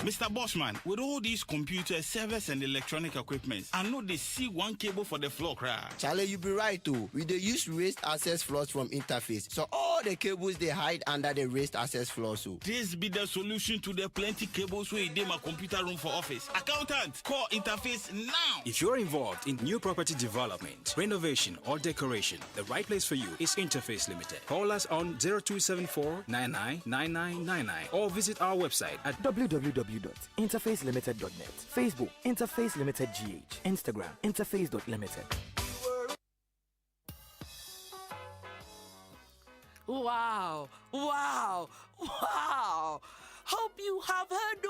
Mr. Bossman, with all these computers, servers, and electronic equipment, I know they see one cable for the floor cry.
Charlie, you be right too. We dey use raised access floors from Interface, so all the cables they hide under the raised access floor. So
this be the solution to the plenty cables where they my computer room for office. Accountant, call Interface now.
If you're involved in new property development, renovation, or decoration, the right place for you is Interface Limited. Call us on 0274 999999 or visit our website at
www.interfacelimited.net. Facebook, Interface Limited GH. Instagram, interface.limited.
Wow, wow, wow. Hope you have heard,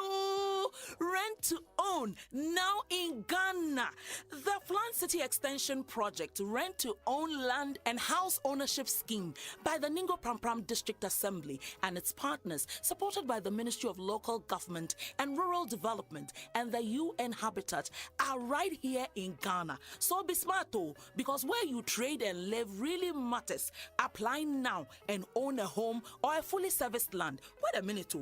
rent to own now in Ghana. The Flan City Extension Project Rent to Own Land and House Ownership Scheme by the Ningo Prampram District Assembly and its partners, supported by the Ministry of Local Government and Rural Development and the UN Habitat, are right here in Ghana. So be smart, because where you trade and live really matters. Apply now and own a home or a fully serviced land. Wait a minute,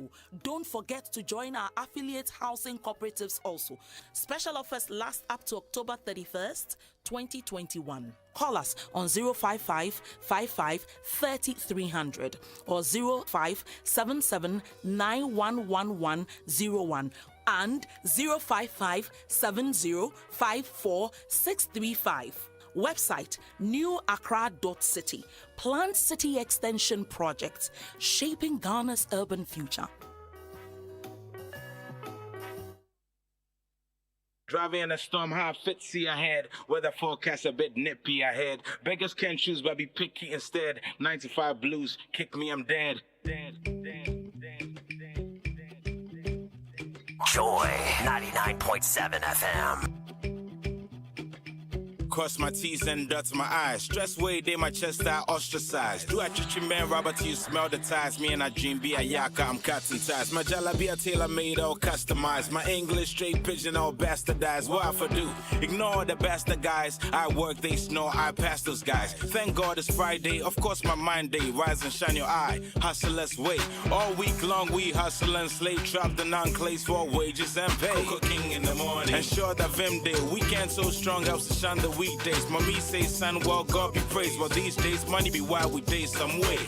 don't forget to join our affiliate housing cooperatives also. Special offers last up to October 31st, 2021. Call us on 055 55 3300 or 0577 911101 and 055 7054 635. Website newaccra.city. Plant City Extension Project, shaping Ghana's urban future.
Driving in a storm, how fit see ahead. Weather forecast a bit nippy ahead. Beggars can't choose, but be picky instead. 95 blues, kick me, I'm dead.
Joy 99.7 FM.
Cross my T's and dots my eyes. Stress way, they my chest I ostracized. Do I treat you man, Robert, you smell the ties. Me and I dream be a yaka, I'm cutting ties. My jalabia tailor made, all customized. My English straight pigeon, all bastardized. What I for do? Ignore the bastard guys. I work, they snore, I pass those guys. Thank God it's Friday, of course my mind day. Rise and shine your eye, hustlers wait. All week long we hustle and slay. Trap the non-clays for wages and pay. Coco King in the morning. Ensure that Vim Day. Weekend so strong helps to shine the weekdays. Mommy says, son, well, God be praised. Well, these days, money be wild, we day some way.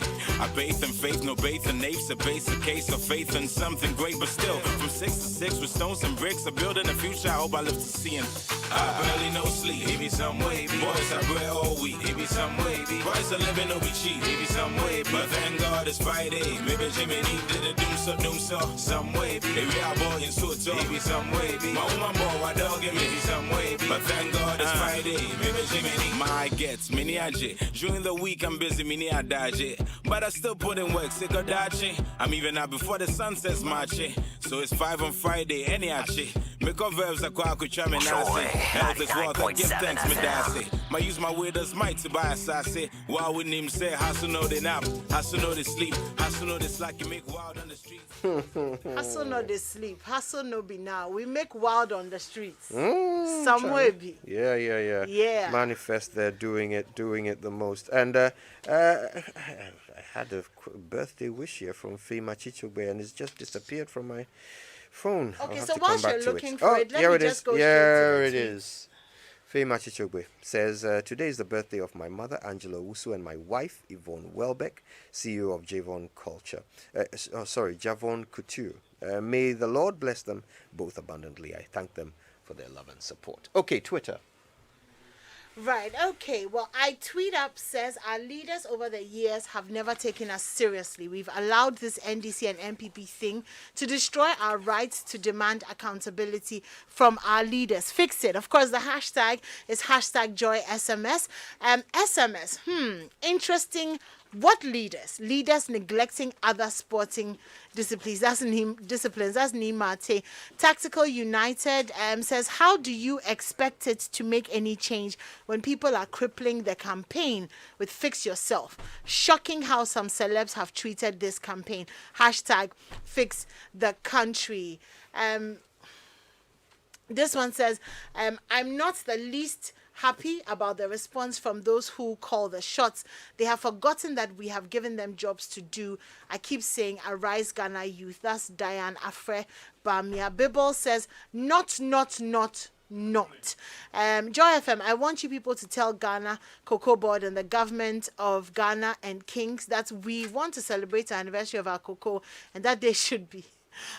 I bathe in faith, no bathe in apes. A basic case of faith in something great, but still, from 6 to 6 with stones and bricks, a building a future. I hope I live to see him. I barely no sleep, he be some way. Boys are bread all week, he be some way. Boys are living, no be cheap, he be some way. But thank God it's Friday. Maybe Jimmy did a doom so, some way. They real boy in Soto, he be some way. My woman boy, I dog him, he be some way. But thank God it's Friday. Maybe Jimmy my gets, mini aje. During the week I'm busy, mini adaje. But I still put in work, sick of dachi. I'm even out before the sun sets marching. So it's 5 on Friday, any achi. Make up verbs are quite quick, I'm health is wealth, I give thanks, me dasi. My use my word as might to buy a sassy. Why wouldn't him say, hustle know they nap, hustle know they sleep, hustle know they slack, you make wild on the streets.
Hustle no they sleep, hustle no be now. We make wild on the streets. Somewhere be.
Yeah. Manifest there, doing it the most. And I had a birthday wish here from Fema Chichogbe, and it's just disappeared from my phone.
Okay,
I'll
so
have to
while
come back
you're
to
looking
it.
for it, let
here
me
it
just
is.
go
Here
straight to
it
the
is. Fema Chichogbe says, today is the birthday of my mother, Angela Wusu, and my wife, Yvonne Welbeck, CEO of Javon Javon Couture. May the Lord bless them both abundantly. I thank them for their love and support. Okay, Twitter.
Right, okay. Well, I tweet up says our leaders over the years have never taken us seriously. We've allowed this NDC and MPP thing to destroy our rights to demand accountability from our leaders. Fix it. Of course, the hashtag is hashtag JoySMS. SMS, interesting. What leaders? Leaders neglecting other sporting disciplines. That's Nimate. Tactical United says, how do you expect it to make any change when people are crippling the campaign with Fix Yourself? Shocking how some celebs have treated this campaign. Hashtag Fix the Country. This one says, I'm not the least happy about the response from those who call the shots. They have forgotten that we have given them jobs to do. I keep saying, arise Ghana youth. That's Diane Afre Bamia. Bible says, not. Joy FM, I want you people to tell Ghana Cocoa Board and the government of Ghana and Kings that we want to celebrate the anniversary of our cocoa, and that day should be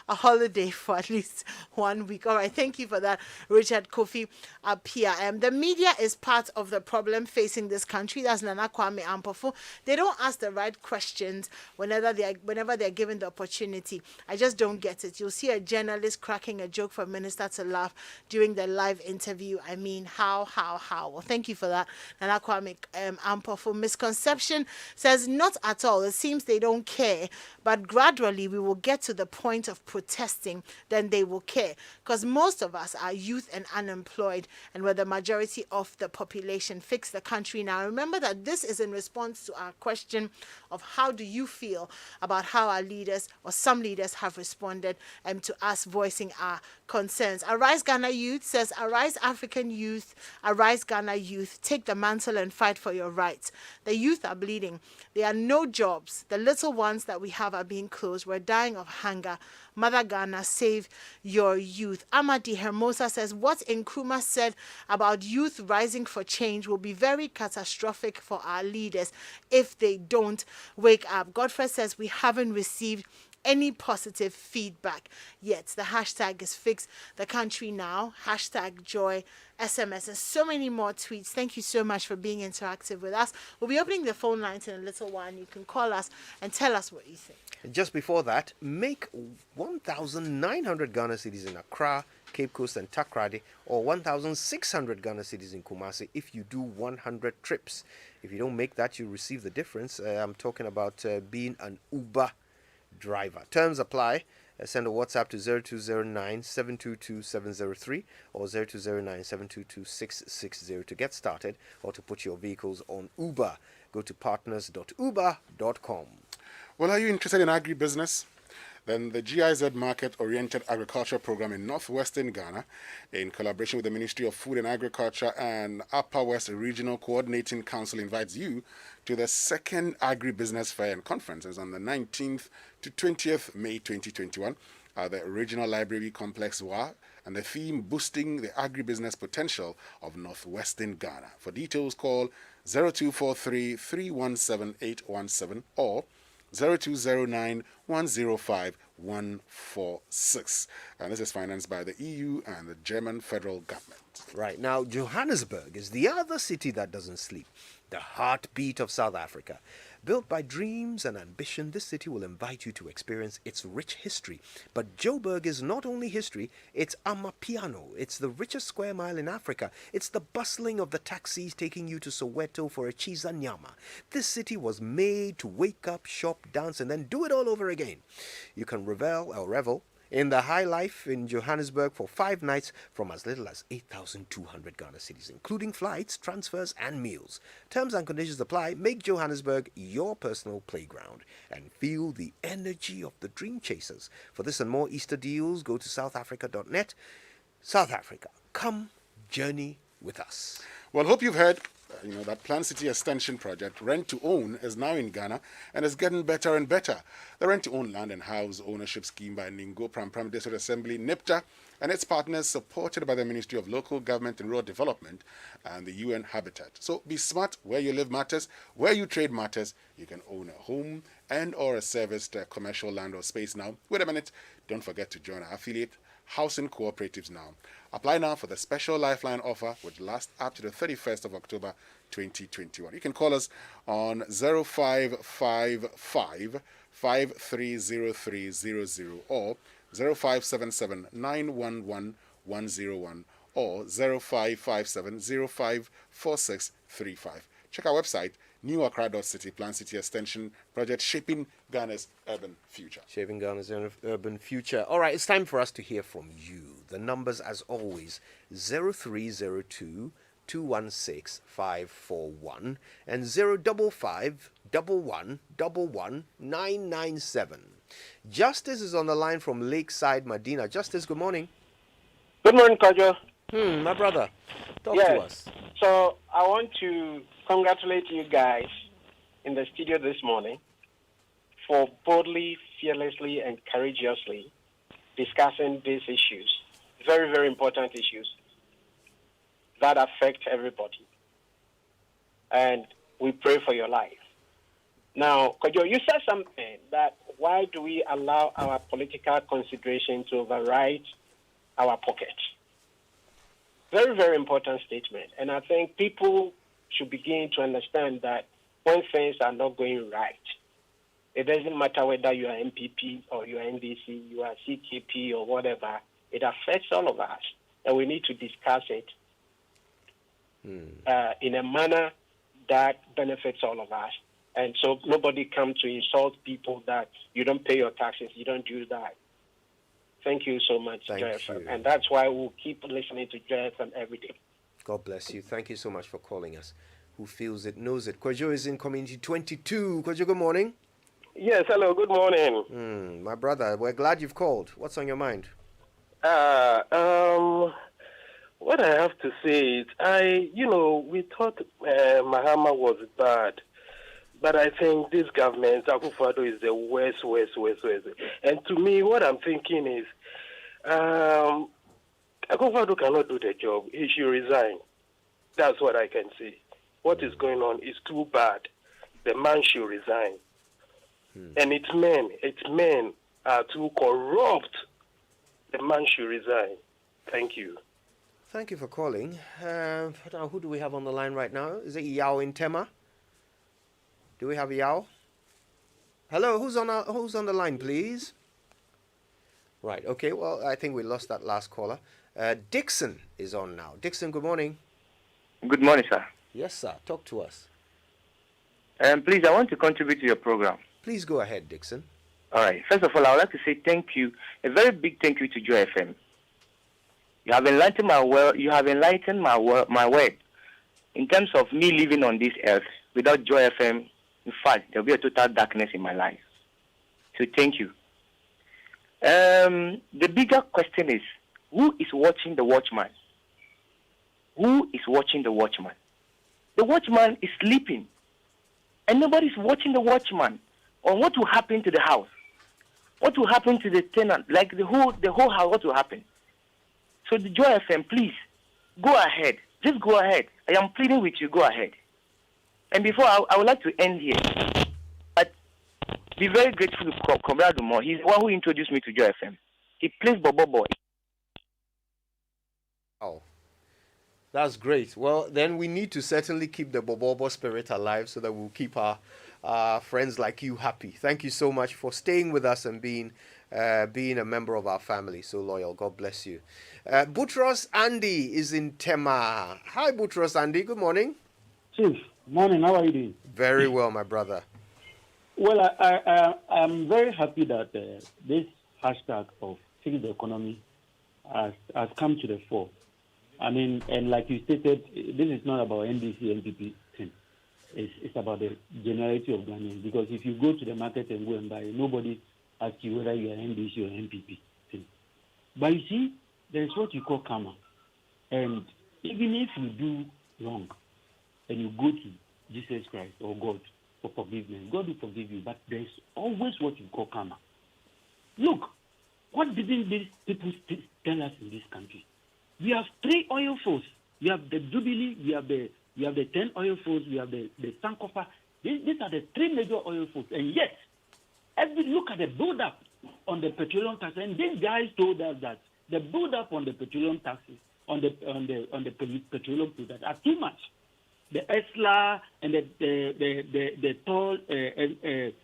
a holiday for at least 1 week. All right, thank you for that, Richard Kofi up here. The media is part of the problem facing this country. That's Nana Kwame Ampofo. They don't ask the right questions whenever they're given the opportunity. I just don't get it. You'll see a journalist cracking a joke for a minister to laugh during the live interview. I mean, how? Well, thank you for that, Nana Kwame Ampofo. Misconception says, not at all. It seems they don't care, but gradually we will get to the point of protesting, then they will care, because most of us are youth and unemployed, and we're the majority of the population. Fix the country now. Remember that this is in response to our question of how do you feel about how our leaders or some leaders have responded to us voicing our concerns. Arise Ghana Youth says, arise African youth, arise Ghana youth, take the mantle and fight for your rights. The youth are bleeding. There are no jobs. The little ones that we have are being closed. We're dying of hunger. Mother Ghana, save your youth. Amadi Hermosa says, what Nkrumah said about youth rising for change will be very catastrophic for our leaders if they don't wake up. Godfrey says, we haven't received any positive feedback yet. The hashtag is Fix the Country Now. Hashtag Joy SMS and so many more tweets. Thank you so much for being interactive with us. We'll be opening the phone lines in a little while, and you can call us and tell us what you think.
Just before that, make 1,900 Ghana cedis in Accra Cape Coast and Takrady, or 1,600 Ghana cedis in Kumasi if you do 100 trips. If you don't make that, you receive the difference. I'm talking about being an Uber driver. Terms apply. Send a WhatsApp to 0209 722 703 or 0209 722 660 to get started or to put your vehicles on Uber. Go to partners.uber.com.
Well, are you interested in agribusiness? Then the GIZ Market-Oriented Agriculture Program in Northwestern Ghana, in collaboration with the Ministry of Food and Agriculture and Upper West Regional Coordinating Council, invites you to the second Agribusiness Fair and Conference. It's on the 19th to 20th May 2021 at the Regional Library Complex WA, and the theme, Boosting the Agribusiness Potential of Northwestern Ghana. For details, call 0243 317 817 or 0209 105 146. And this is financed by the EU and the German federal government.
Right. Now, Johannesburg is the other city that doesn't sleep. The heartbeat of South Africa. Built by dreams and ambition, this city will invite you to experience its rich history. But Joburg is not only history, it's Amapiano. It's the richest square mile in Africa. It's the bustling of the taxis taking you to Soweto for a Chiza Nyama. This city was made to wake up, shop, dance, and then do it all over again. You can revel in the high life in Johannesburg for 5 nights from as little as 8,200 Ghana cedis, including flights, transfers, and meals. Terms and conditions apply. Make Johannesburg your personal playground and feel the energy of the dream chasers. For this and more Easter deals, go to southafrica.net. South Africa, come journey with us.
Well, hope you've heard that Plan City Extension project, Rent to Own, is now in Ghana and is getting better and better. The Rent to Own land and house ownership scheme by Ningo Pram District Assembly, NIPTA, and its partners, supported by the Ministry of Local Government and Rural Development and the UN Habitat. So be smart. Where you live matters. Where you trade matters. You can own a home and or a serviced commercial land or space now. Wait a minute. Don't forget to join our affiliate housing cooperatives now. Apply now for the special Lifeline offer, which lasts up to the 31st of October 2021. You can call us on 0555 530300 or 0577 911 101 or 0557 054635. Check our website, newaccra.city, Plan City Extension Project, shaping Ghana's urban future.
Shaping Ghana's urban future. All right, it's time for us to hear from you. The numbers, as always, 0302 216 541 and 055 11 11 997. Justice is on the line from Lakeside, Medina. Justice, good morning.
Good morning, Kojo.
My brother, talk to us.
So I want to congratulate you guys in the studio this morning for boldly, fearlessly, and courageously discussing these issues. Very, very important issues that affect everybody. And we pray for your life. Now, Kojo, you said something that why do we allow our political consideration to override our pocket? Very, very important statement. And I think people should begin to understand that when things are not going right, it doesn't matter whether you are MPP or you are NDC, you are CKP or whatever, it affects all of us. And we need to discuss it in a manner that benefits all of us. And so nobody comes to insult people that you don't pay your taxes, you don't do that. Thank you so much, Joy FM. And that's why we'll keep listening to Joy FM every day.
God bless you. Thank you so much for calling us. Who feels it knows it. Kwajo is in Community 22. Kwajo, good morning.
Yes, hello, good morning.
My brother, we're glad you've called. What's on your mind?
What I have to say is, we thought Mahama was bad. But I think this government, Akufo-Addo, is the worst. And to me, what I'm thinking is, Akufo-Addo cannot do the job. He should resign. That's what I can say. What is going on is too bad. The man should resign. And its men are too corrupt. The man should resign. Thank you.
Thank you for calling. Who do we have on the line right now? Is it Yao in Tema? Do we have Yao? Hello, who's on the line, please? Right, okay, well, I think we lost that last caller. Dixon is on now. Dixon, good morning.
Good morning, sir.
Yes, sir. Talk to us.
Please, I want to contribute to your program.
Please go ahead, Dixon.
All right. First of all, I would like to say thank you, a very big thank you to Joy FM. You have enlightened my world. You have enlightened my word in terms of me living on this earth. Without Joy FM, in fact, there will be a total darkness in my life. So thank you. The bigger question is, who is watching the watchman? Who is watching the watchman? The watchman is sleeping, and nobody's watching the watchman on what will happen to the house. What will happen to the tenant? Like the whole house, what will happen? So the Joy FM, please, go ahead. Just go ahead. I am pleading with you, go ahead. And before, I would like to end here. I'd be very grateful to Comrade Dumont. He's the one who introduced me to Joy FM. He plays Bobo Boy.
Oh, that's great. Well, then we need to certainly keep the Bobobo spirit alive so that we'll keep our friends like you happy. Thank you so much for staying with us and being a member of our family. So loyal. God bless you. Boutros Andy is in Tema. Hi, Boutros Andy. Good morning.
Chief, morning. How are you doing?
Very well, my brother.
Well, I'm very happy that this hashtag of fix the economy has come to the fore. I mean, and like you stated, this is not about NDC, NPP thing. It's about the generality of Ghanaians. Because if you go to the market and go and buy, nobody asks you whether you are NDC or NPP thing. But you see, there's what you call karma. And even if you do wrong and you go to Jesus Christ or God for forgiveness, God will forgive you. But there's always what you call karma. Look, what didn't these people tell us in this country? We have 3 oil fields. We have the Jubilee, we have the 10 oil fields, we have the Sankofa. These are the 3 major oil fields. And yet, look at the build-up on the petroleum tax. And these guys told us that the build-up on the petroleum taxes, on the petroleum products are too much. The ESLA and the toll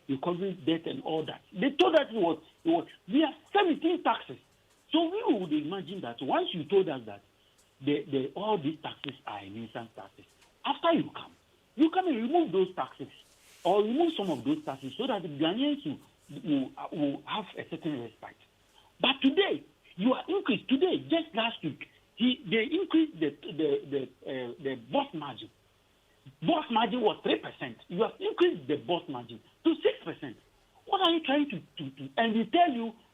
recovery debt and all that. They told us we have 17 taxes. So we would imagine that once you told us that all these taxes are nuisance taxes, after you come and remove those taxes or remove some of those taxes so that the Ghanaians will have a certain respite. But today, you are increased. Today, just last week, they increased the boss margin. Boss margin was 3%. You have increased the boss margin to 6%. What are you trying to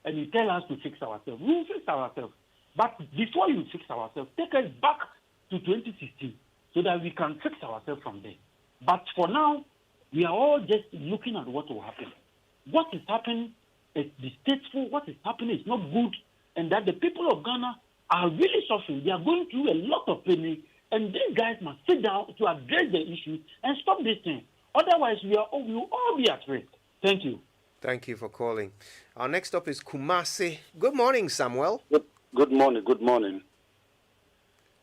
and we tell us to fix ourselves. We will fix ourselves. But before you fix ourselves, take us back to 2016 so that we can fix ourselves from there. But for now, we are all just looking at what will happen. What is happening is distasteful. What is happening is not good. And that the people of Ghana are really suffering. They are going through a lot of pain. And these guys must sit down to address the issue and stop this thing. Otherwise, we will all be at risk. Thank you.
Thank you for calling. Our next up is Kumasi. Good morning, Samuel.
Good morning. Good morning.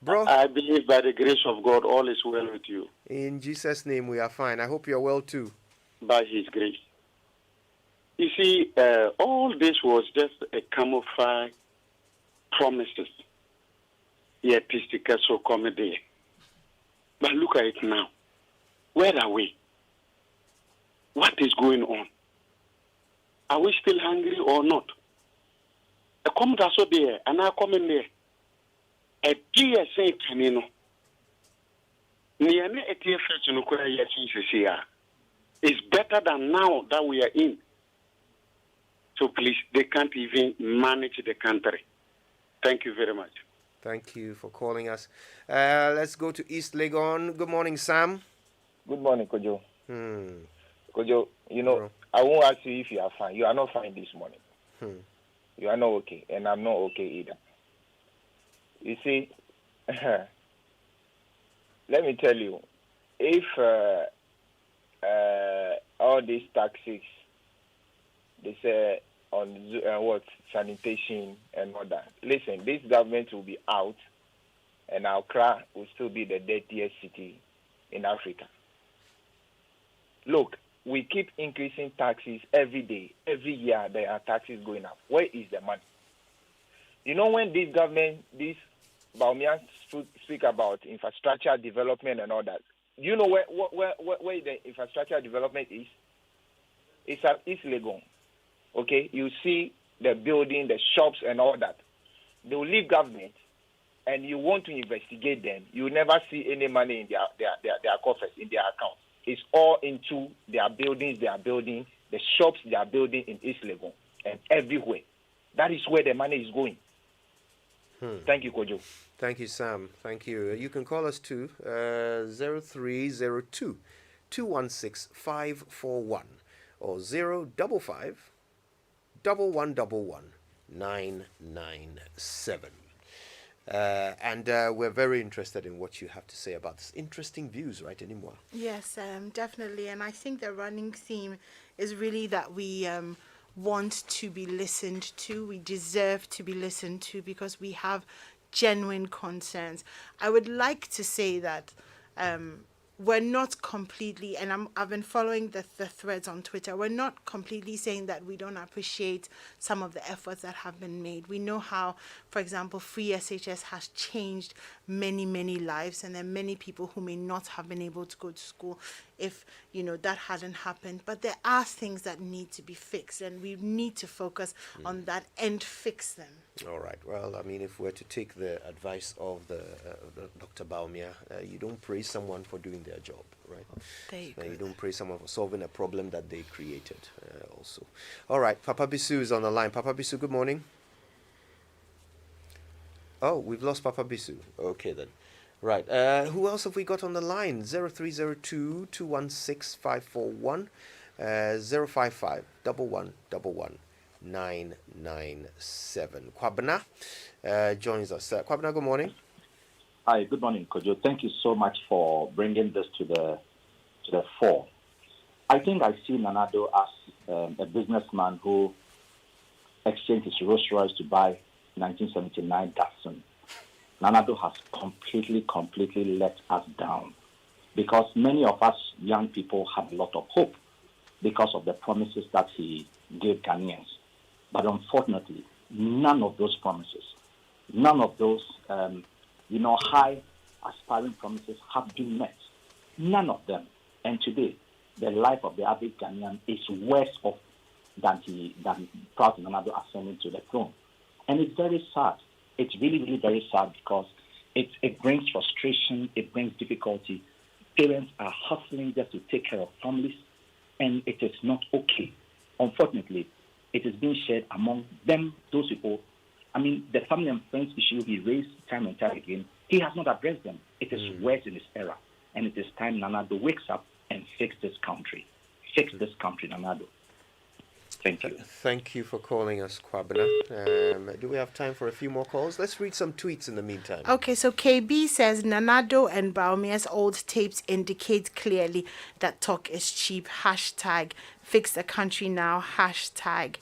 Bro.
I believe by the grace of God, all is well with you.
In Jesus' name, we are fine. I hope you're well too.
By His grace. You see, all this was just a camouflage promises. Yeah, Pistica so comedy. But look at it now. Where are we? What is going on? Are we still hungry or not? A comment also there, and I come in there. A PSA canino. Niane a TFS no kura yesin it's better than now that we are in. So please, they can't even manage the country. Thank you very much.
Thank you for calling us. Let's go to East Legon. Good morning, Sam.
Good morning, Kojo. Kojo, you know, I won't ask you if you are fine. You are not fine this morning. You are not okay, and I'm not okay either. You see, let me tell you, if all these taxes, they say on sanitation and all that. Listen, this government will be out, and Accra will still be the dirtiest city in Africa. Look, we keep increasing taxes every day. Every year there are taxes going up. Where is the money? You know, when this government, this Baumia speak about infrastructure development and all that. Do you know where the infrastructure development is? It's at East Legon. Okay, you see the building, the shops, and all that. They will leave government, and you want to investigate them. You will never see any money in their coffers, in their accounts. It's all into their buildings they are building, the shops they are building in East Legon, and everywhere. That is where the money is going. Thank you, Kojo.
Thank you, Sam. Thank you. You can call us too, 0302 216 541 or 055 1111 997. And we're very interested in what you have to say about this. Interesting views, right, anymore?
Yes, definitely. And I think the running theme is really that we want to be listened to. We deserve to be listened to because we have genuine concerns. I would like to say that we're not completely, and I've been following the threads on Twitter, we're not completely saying that we don't appreciate some of the efforts that have been made. We know how, for example, Free SHS has changed many, many lives, and there are many people who may not have been able to go to school if, that hadn't happened. But there are things that need to be fixed, and we need to focus on that and fix them.
All right. Well, I mean, if we're to take the advice of the Dr. Baumia, you don't praise someone for doing their job, right? You don't praise someone for solving a problem that they created also. All right. Papa Bisu is on the line. Papa Bisu, good morning. Oh, we've lost Papa Bisu. Okay, then. Right. Who else have we got on the line? 0302 216 541 055 1111 997. Kwabena joins us. Kwabena, good morning.
Hi, good morning, Kojo. Thank you so much for bringing this to the fore. I think I see Nana Addo as a businessman who exchanged his Rolls Royce to buy 1979 Datsun. Nana Addo has completely let us down because many of us young people had a lot of hope because of the promises that he gave Ghanaians. But unfortunately, none of those promises, none of those, high aspiring promises have been met. None of them. And today, the life of the average Ghanaian is worse off than Proud Nana Addo ascending to the throne. And it's very sad. It's really, really very sad because it brings frustration, it brings difficulty. Parents are hustling just to take care of families, and it is not okay. Unfortunately, it is being shared among them, those people. I mean, the family and friends issue he raised time and time again, he has not addressed them. It is worse in this era. And it is time Nana Addo wakes up and fix this country. Fix this country, Nana Addo. Thank you.
Thank you for calling us, Kwabena. Do we have time for a few more calls? Let's read some tweets in the meantime.
Okay, so KB says Nana Addo and Baumia's old tapes indicate clearly that talk is cheap. Hashtag fix the country now. Hashtag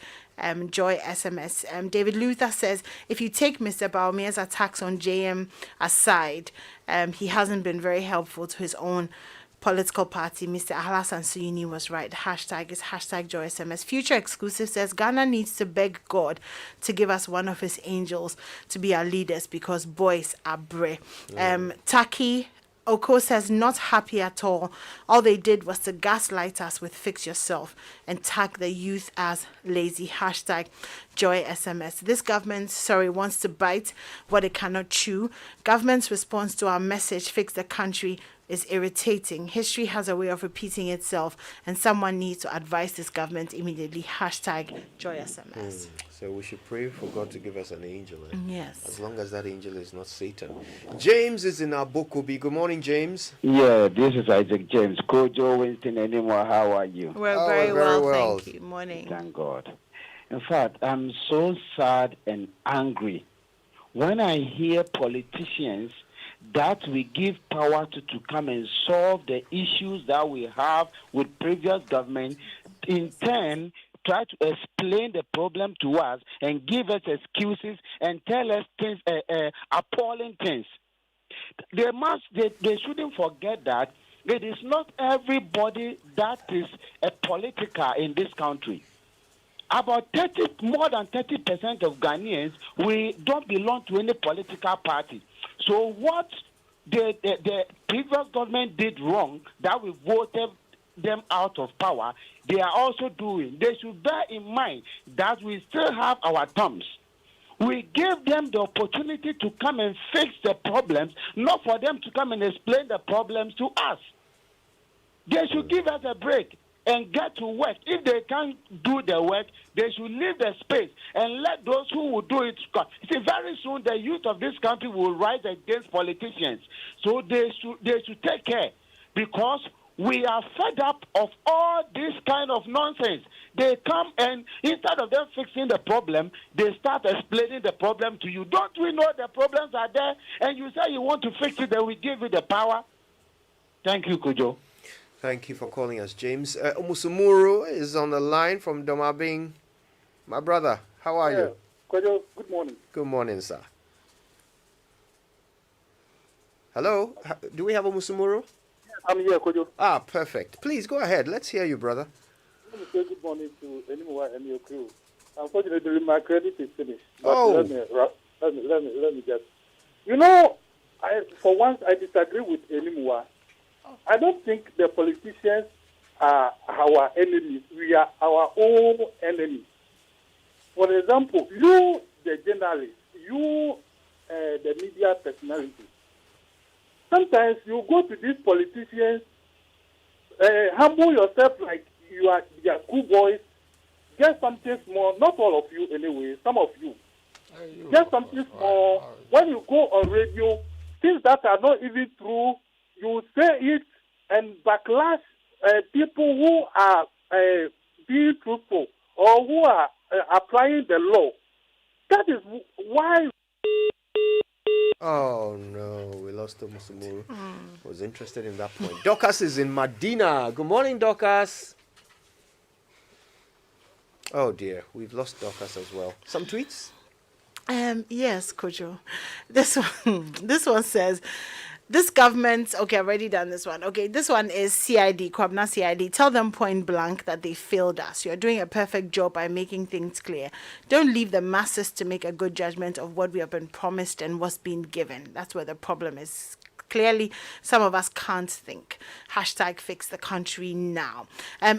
Joy SMS. David Luther says if you take Mr. Baumia's attacks on JM aside, he hasn't been very helpful to his own political party. Mr. Alasan Suyini was right. Hashtag is hashtag Joy SMS. Future Exclusive says Ghana needs to beg God to give us one of his angels to be our leaders because boys are bre. Taki Oko says not happy at all. All they did was to gaslight us with fix yourself and tag the youth as lazy. Hashtag Joy SMS. This government, wants to bite what it cannot chew. Government's response to our message, fix the country, is irritating. History has a way of repeating itself, and someone needs to advise this government immediately. Hashtag Joy SMS.
So we should pray for God to give us an angel.
Yes.
As long as that angel is not Satan. James is in Abokobi. Good morning, James.
Yeah, this is Isaac James. Kojo Winston anymore. How are you?
We're very well, thank you. Morning.
Thank God. In fact, I'm so sad and angry when I hear politicians that we give power to come and solve the issues that we have with previous government, in turn try to explain the problem to us and give us excuses and tell us things, appalling things. They shouldn't forget that it is not everybody that is a political in this country. About more than 30% of Ghanaians, we don't belong to any political party. So what the previous government did wrong, that we voted them out of power, they are also doing. They should bear in mind that we still have our terms. We gave them the opportunity to come and fix the problems, not for them to come and explain the problems to us. They should give us a break and get to work. If they can't do the work, they should leave the space and let those who will do it come. See, very soon the youth of this country will rise against politicians. So they should take care, because we are fed up of all this kind of nonsense. They come and instead of them fixing the problem, they start explaining the problem to you. Don't we know the problems are there? And you say you want to fix it, then we give you the power. Thank you, Kojo.
Thank you for calling us, James. Musumuru is on the line from Domabing. My brother, how are you?
Kojo, good morning.
Good morning, sir. Hello? Do we have a Musumuru?
I'm here, Kojo.
Ah, perfect. Please go ahead. Let's hear you, brother.
Let me say good morning to anyone and your crew. Unfortunately, my credit is finished. But
Oh.
let me just. You know, for once I disagree with Enimwa. I don't think the politicians are our enemies. We are our own enemies. For example, you, the journalist, you, the media personality. Sometimes you go to these politicians, humble yourself like you are cool boys, get something small, not all of you anyway, some of you. Get something small. When you go on radio, things that are not even true, you say it and backlash people who are being truthful or who are applying the law. That is why.
Oh no, we lost Musumuru. Was interested in that point. Dorcas is in Medina. Good morning, Dorcas. Oh dear, we've lost Dorcas as well. Some tweets?
Yes, Kojo. This one says, this government, okay, I've already done this one. Okay, this one is CID, Kwabna CID. Tell them point blank that they failed us. You're doing a perfect job by making things clear. Don't leave the masses to make a good judgment of what we have been promised and what's been given. That's where the problem is. Clearly, some of us can't think. Hashtag fix the country now.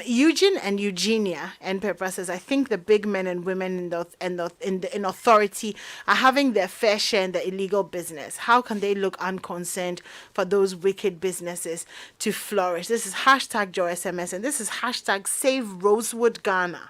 Eugene and Eugenia and Pepper says, I think the big men and women in authority are having their fair share in the illegal business. How can they look unconcerned for those wicked businesses to flourish? This is hashtag Joy SMS and this is hashtag Save Rosewood Ghana.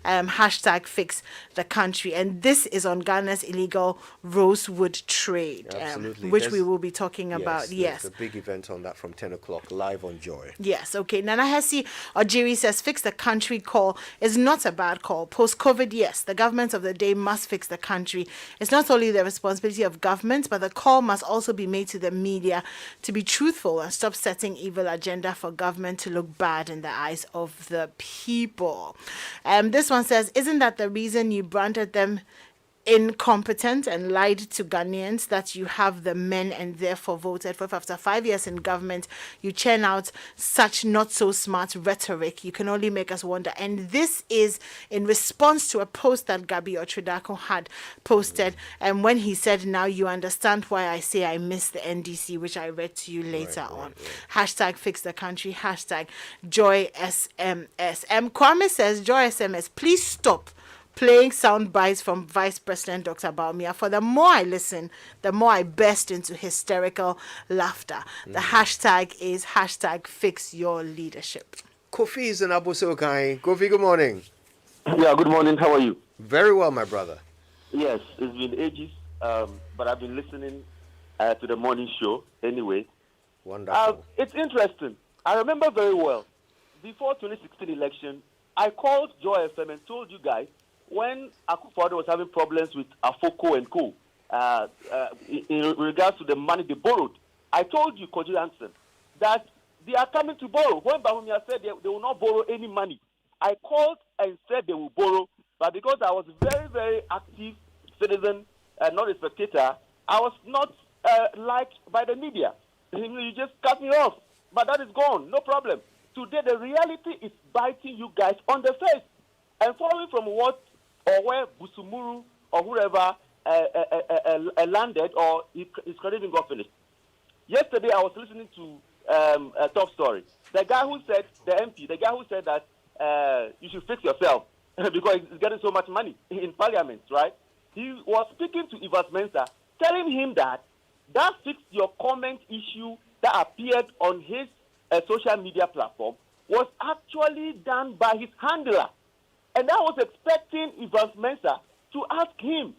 Hashtag fix the country. And this is on Ghana's illegal rosewood trade,
Absolutely.
which we will be talking about. Yes.
There's a big event on that from 10 o'clock live on Joy.
Yes, okay. Nana Hesi Ojiri says, fix the country call is not a bad call. Post-COVID, yes, the government of the day must fix the country. It's not only the responsibility of government, but the call must also be made to the media to be truthful and stop setting evil agenda for government to look bad in the eyes of the people. This one says, isn't that the reason you branded them incompetent and lied to Ghanaians that you have the men and therefore voted for? After 5 years in government, you churn out such not so smart rhetoric. You can only make us wonder. And this is in response to a post that Gabi Otridako had posted, and when he said, now you understand why I say I miss the NDC, which I read to you later on. Hashtag fix the country, hashtag Joy SMS. Kwame says, Joy SMS, please stop playing sound bites from Vice President Dr. Baumia. For the more I listen, the more I burst into hysterical laughter. The hashtag is hashtag fix your leadership.
Kofi is in Abu Sokai. Kofi, good morning.
Yeah, good morning. How are you?
Very well, my brother.
Yes, it's been ages, but I've been listening to the morning show anyway.
Wonderful.
It's interesting. I remember very well, before 2016 election, I called Joy FM and told you guys when Akufo-Addo was having problems with Afoko and Co. In regards to the money they borrowed, I told you, Kojo Hansen, that they are coming to borrow. When Bawumia said they will not borrow any money, I called and said they will borrow, but because I was a very, very active citizen and not a spectator, I was not liked by the media. You just cut me off, but that is gone, no problem. Today, the reality is biting you guys on the face. And following from what or where Busumuru or whoever landed or his credit even got finished. Yesterday, I was listening to a top story. The guy who said, the MP, the guy who said that you should fix yourself because he's getting so much money in parliament, right? He was speaking to Evans Mensah, telling him that fix your comment issue that appeared on his social media platform was actually done by his handler. And I was expecting Evans Mensah to ask him,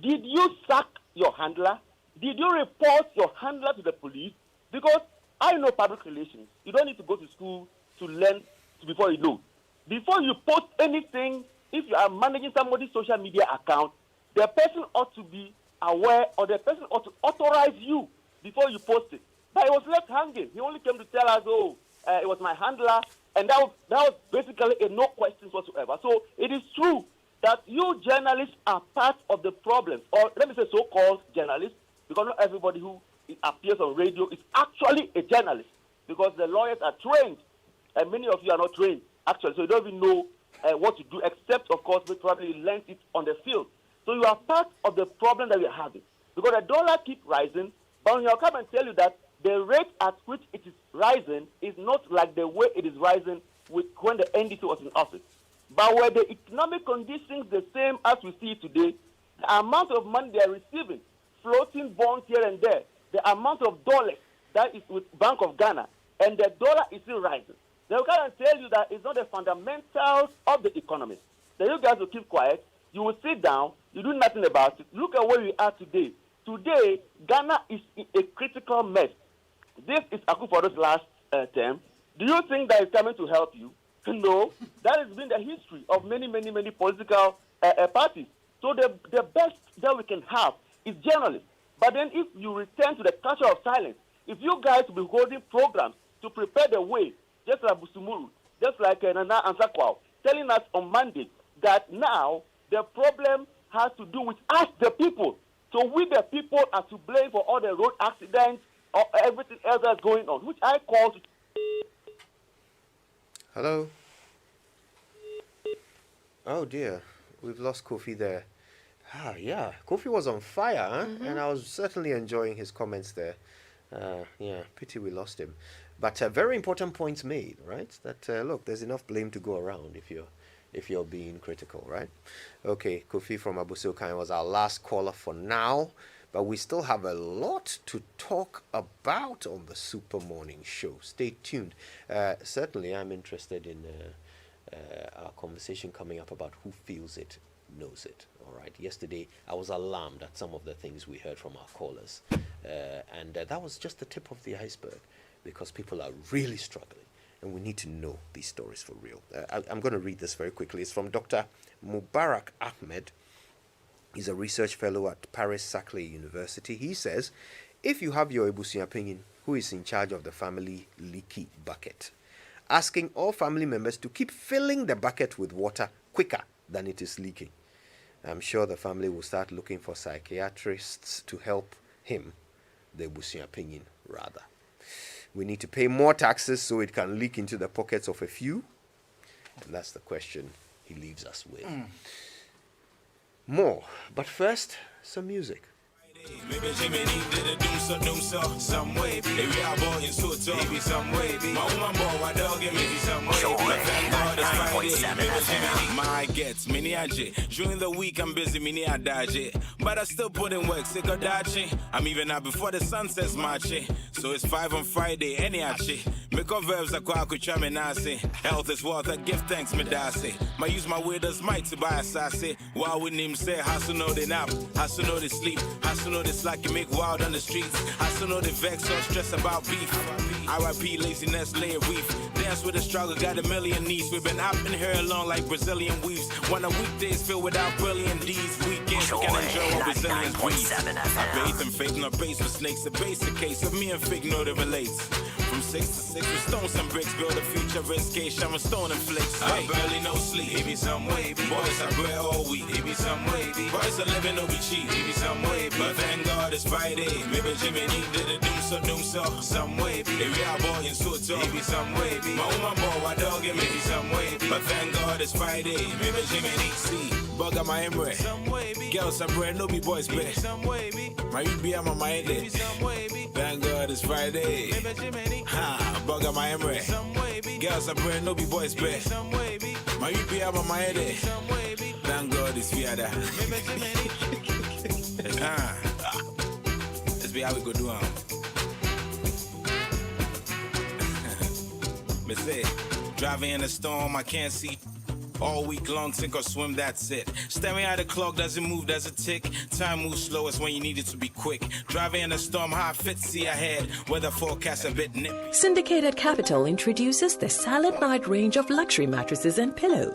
did you sack your handler? Did you report your handler to the police? Because I know public relations. You don't need to go to school to learn before you know. Before you post anything, if you are managing somebody's social media account, the person ought to be aware or the person ought to authorize you before you post it. But it was left hanging. He only came to tell us, it was my handler, and that was basically a no questions whatsoever. So it is true that you journalists are part of the problem, or let me say so-called journalists, because not everybody who appears on radio is actually a journalist, because the lawyers are trained, and many of you are not trained, actually, so you don't even know what to do, except, of course, we probably learned it on the field. So you are part of the problem that we are having, because the dollar keeps rising, but when you come and tell you that the rate at which it is rising is not like the way it is rising when the NDC was in office. But were the economic conditions the same as we see today, the amount of money they are receiving, floating bonds here and there, the amount of dollars that is with Bank of Ghana, and the dollar is still rising. They will come and tell you that it's not the fundamentals of the economy. Then you guys will keep quiet, you will sit down, you do nothing about it. Look at where we are today. Today, Ghana is in a critical mess. This is Akufo-Addo's last term. Do you think that is coming to help you? No. That has been the history of many, many, many political parties. So the best that we can have is journalists. But then if you return to the culture of silence, if you guys will be holding programs to prepare the way, just like Busumuru, just like Nana Ansakwa, telling us on Monday that now the problem has to do with us, the people. So we, the people, are to blame for all the road accidents or everything else that's going on, which I call to...
Hello? Oh dear, we've lost Kofi there. Yeah, Kofi was on fire, huh? And I was certainly enjoying his comments there. Yeah, pity we lost him. But very important points made, right? That, look, there's enough blame to go around if you're being critical, right? Okay, Kofi from Abusokan was our last caller for now. But we still have a lot to talk about on the Super Morning Show. Stay tuned. Certainly, I'm interested in our conversation coming up about who feels it, knows it. All right. Yesterday, I was alarmed at some of the things we heard from our callers. And that was just the tip of the iceberg, because people are really struggling. And we need to know these stories for real. I'm going to read this very quickly. It's from Dr. Mubarak Ahmed. He's a research fellow at Paris-Saclay University. He says, if you have your Ebusi opinion, who is in charge of the family leaky bucket? Asking all family members to keep filling the bucket with water quicker than it is leaking. I'm sure the family will start looking for psychiatrists to help him, the Ebusi opinion, rather. We need to pay more taxes so it can leak into the pockets of a few. And that's the question he leaves us with. More, but first, some music.
Maybe Jimmy did a some way. Maybe I bought in Soto, maybe some way. My woman bought my dog, maybe some way. My gets mini aje. During the week I'm busy mini adaje, but I still put in work. Sick of dachi. I'm even out before the sun sets marching. So it's 5 on Friday, any achi. Make up verbs like I could try me nasi. Health is wealth, I give thanks me dasi. My use my weirdest might to buy a sassy. Why wouldn't him say how to know they nap, how to know they sleep, how to know they slack you make wild on the streets, how to know they vex or stress about beef. RIP laziness lay a reef. Dance with the struggle, got a million needs. We've been up in here alone like Brazilian weaves. When the weekdays filled without brilliant deeds, weekends we can enjoy what Brazilians breathe. I bathe in faith, no base with snakes. A basic case of me and fig know that relates. From 6 to 6 with stones and bricks, build a future risque, I'm a stone and flicks. I barely no sleep, he be some way. Boys are bread all week, he be some way. Boys are living no be cheap, he be some way. But thank God it's Friday, maybe Jimmy did a doom so, some way. Maybe I bought in Soto, he be some way. My woman bought my dog, and maybe some way. But thank God it's Friday. Maybe Jimmy see. Bugger my Emre. Girls are bread, no be boys bed. My be on my head. Thank God it's Friday. Ha, bugger my Emre. Girls are bread, no be boys bed. My be on my head. Thank God it's Friday. Let's be how we go do it. Me say, driving in a storm, I can't see. All week long, sink or swim, that's it. Staring at the clock, doesn't move, does it tick? Time moves slowest when you need it to be quick. Driving in a storm, high fit, see ahead. Weather forecast a bit nippy.
Syndicated Capital introduces the Silent Night range of luxury mattresses and pillows.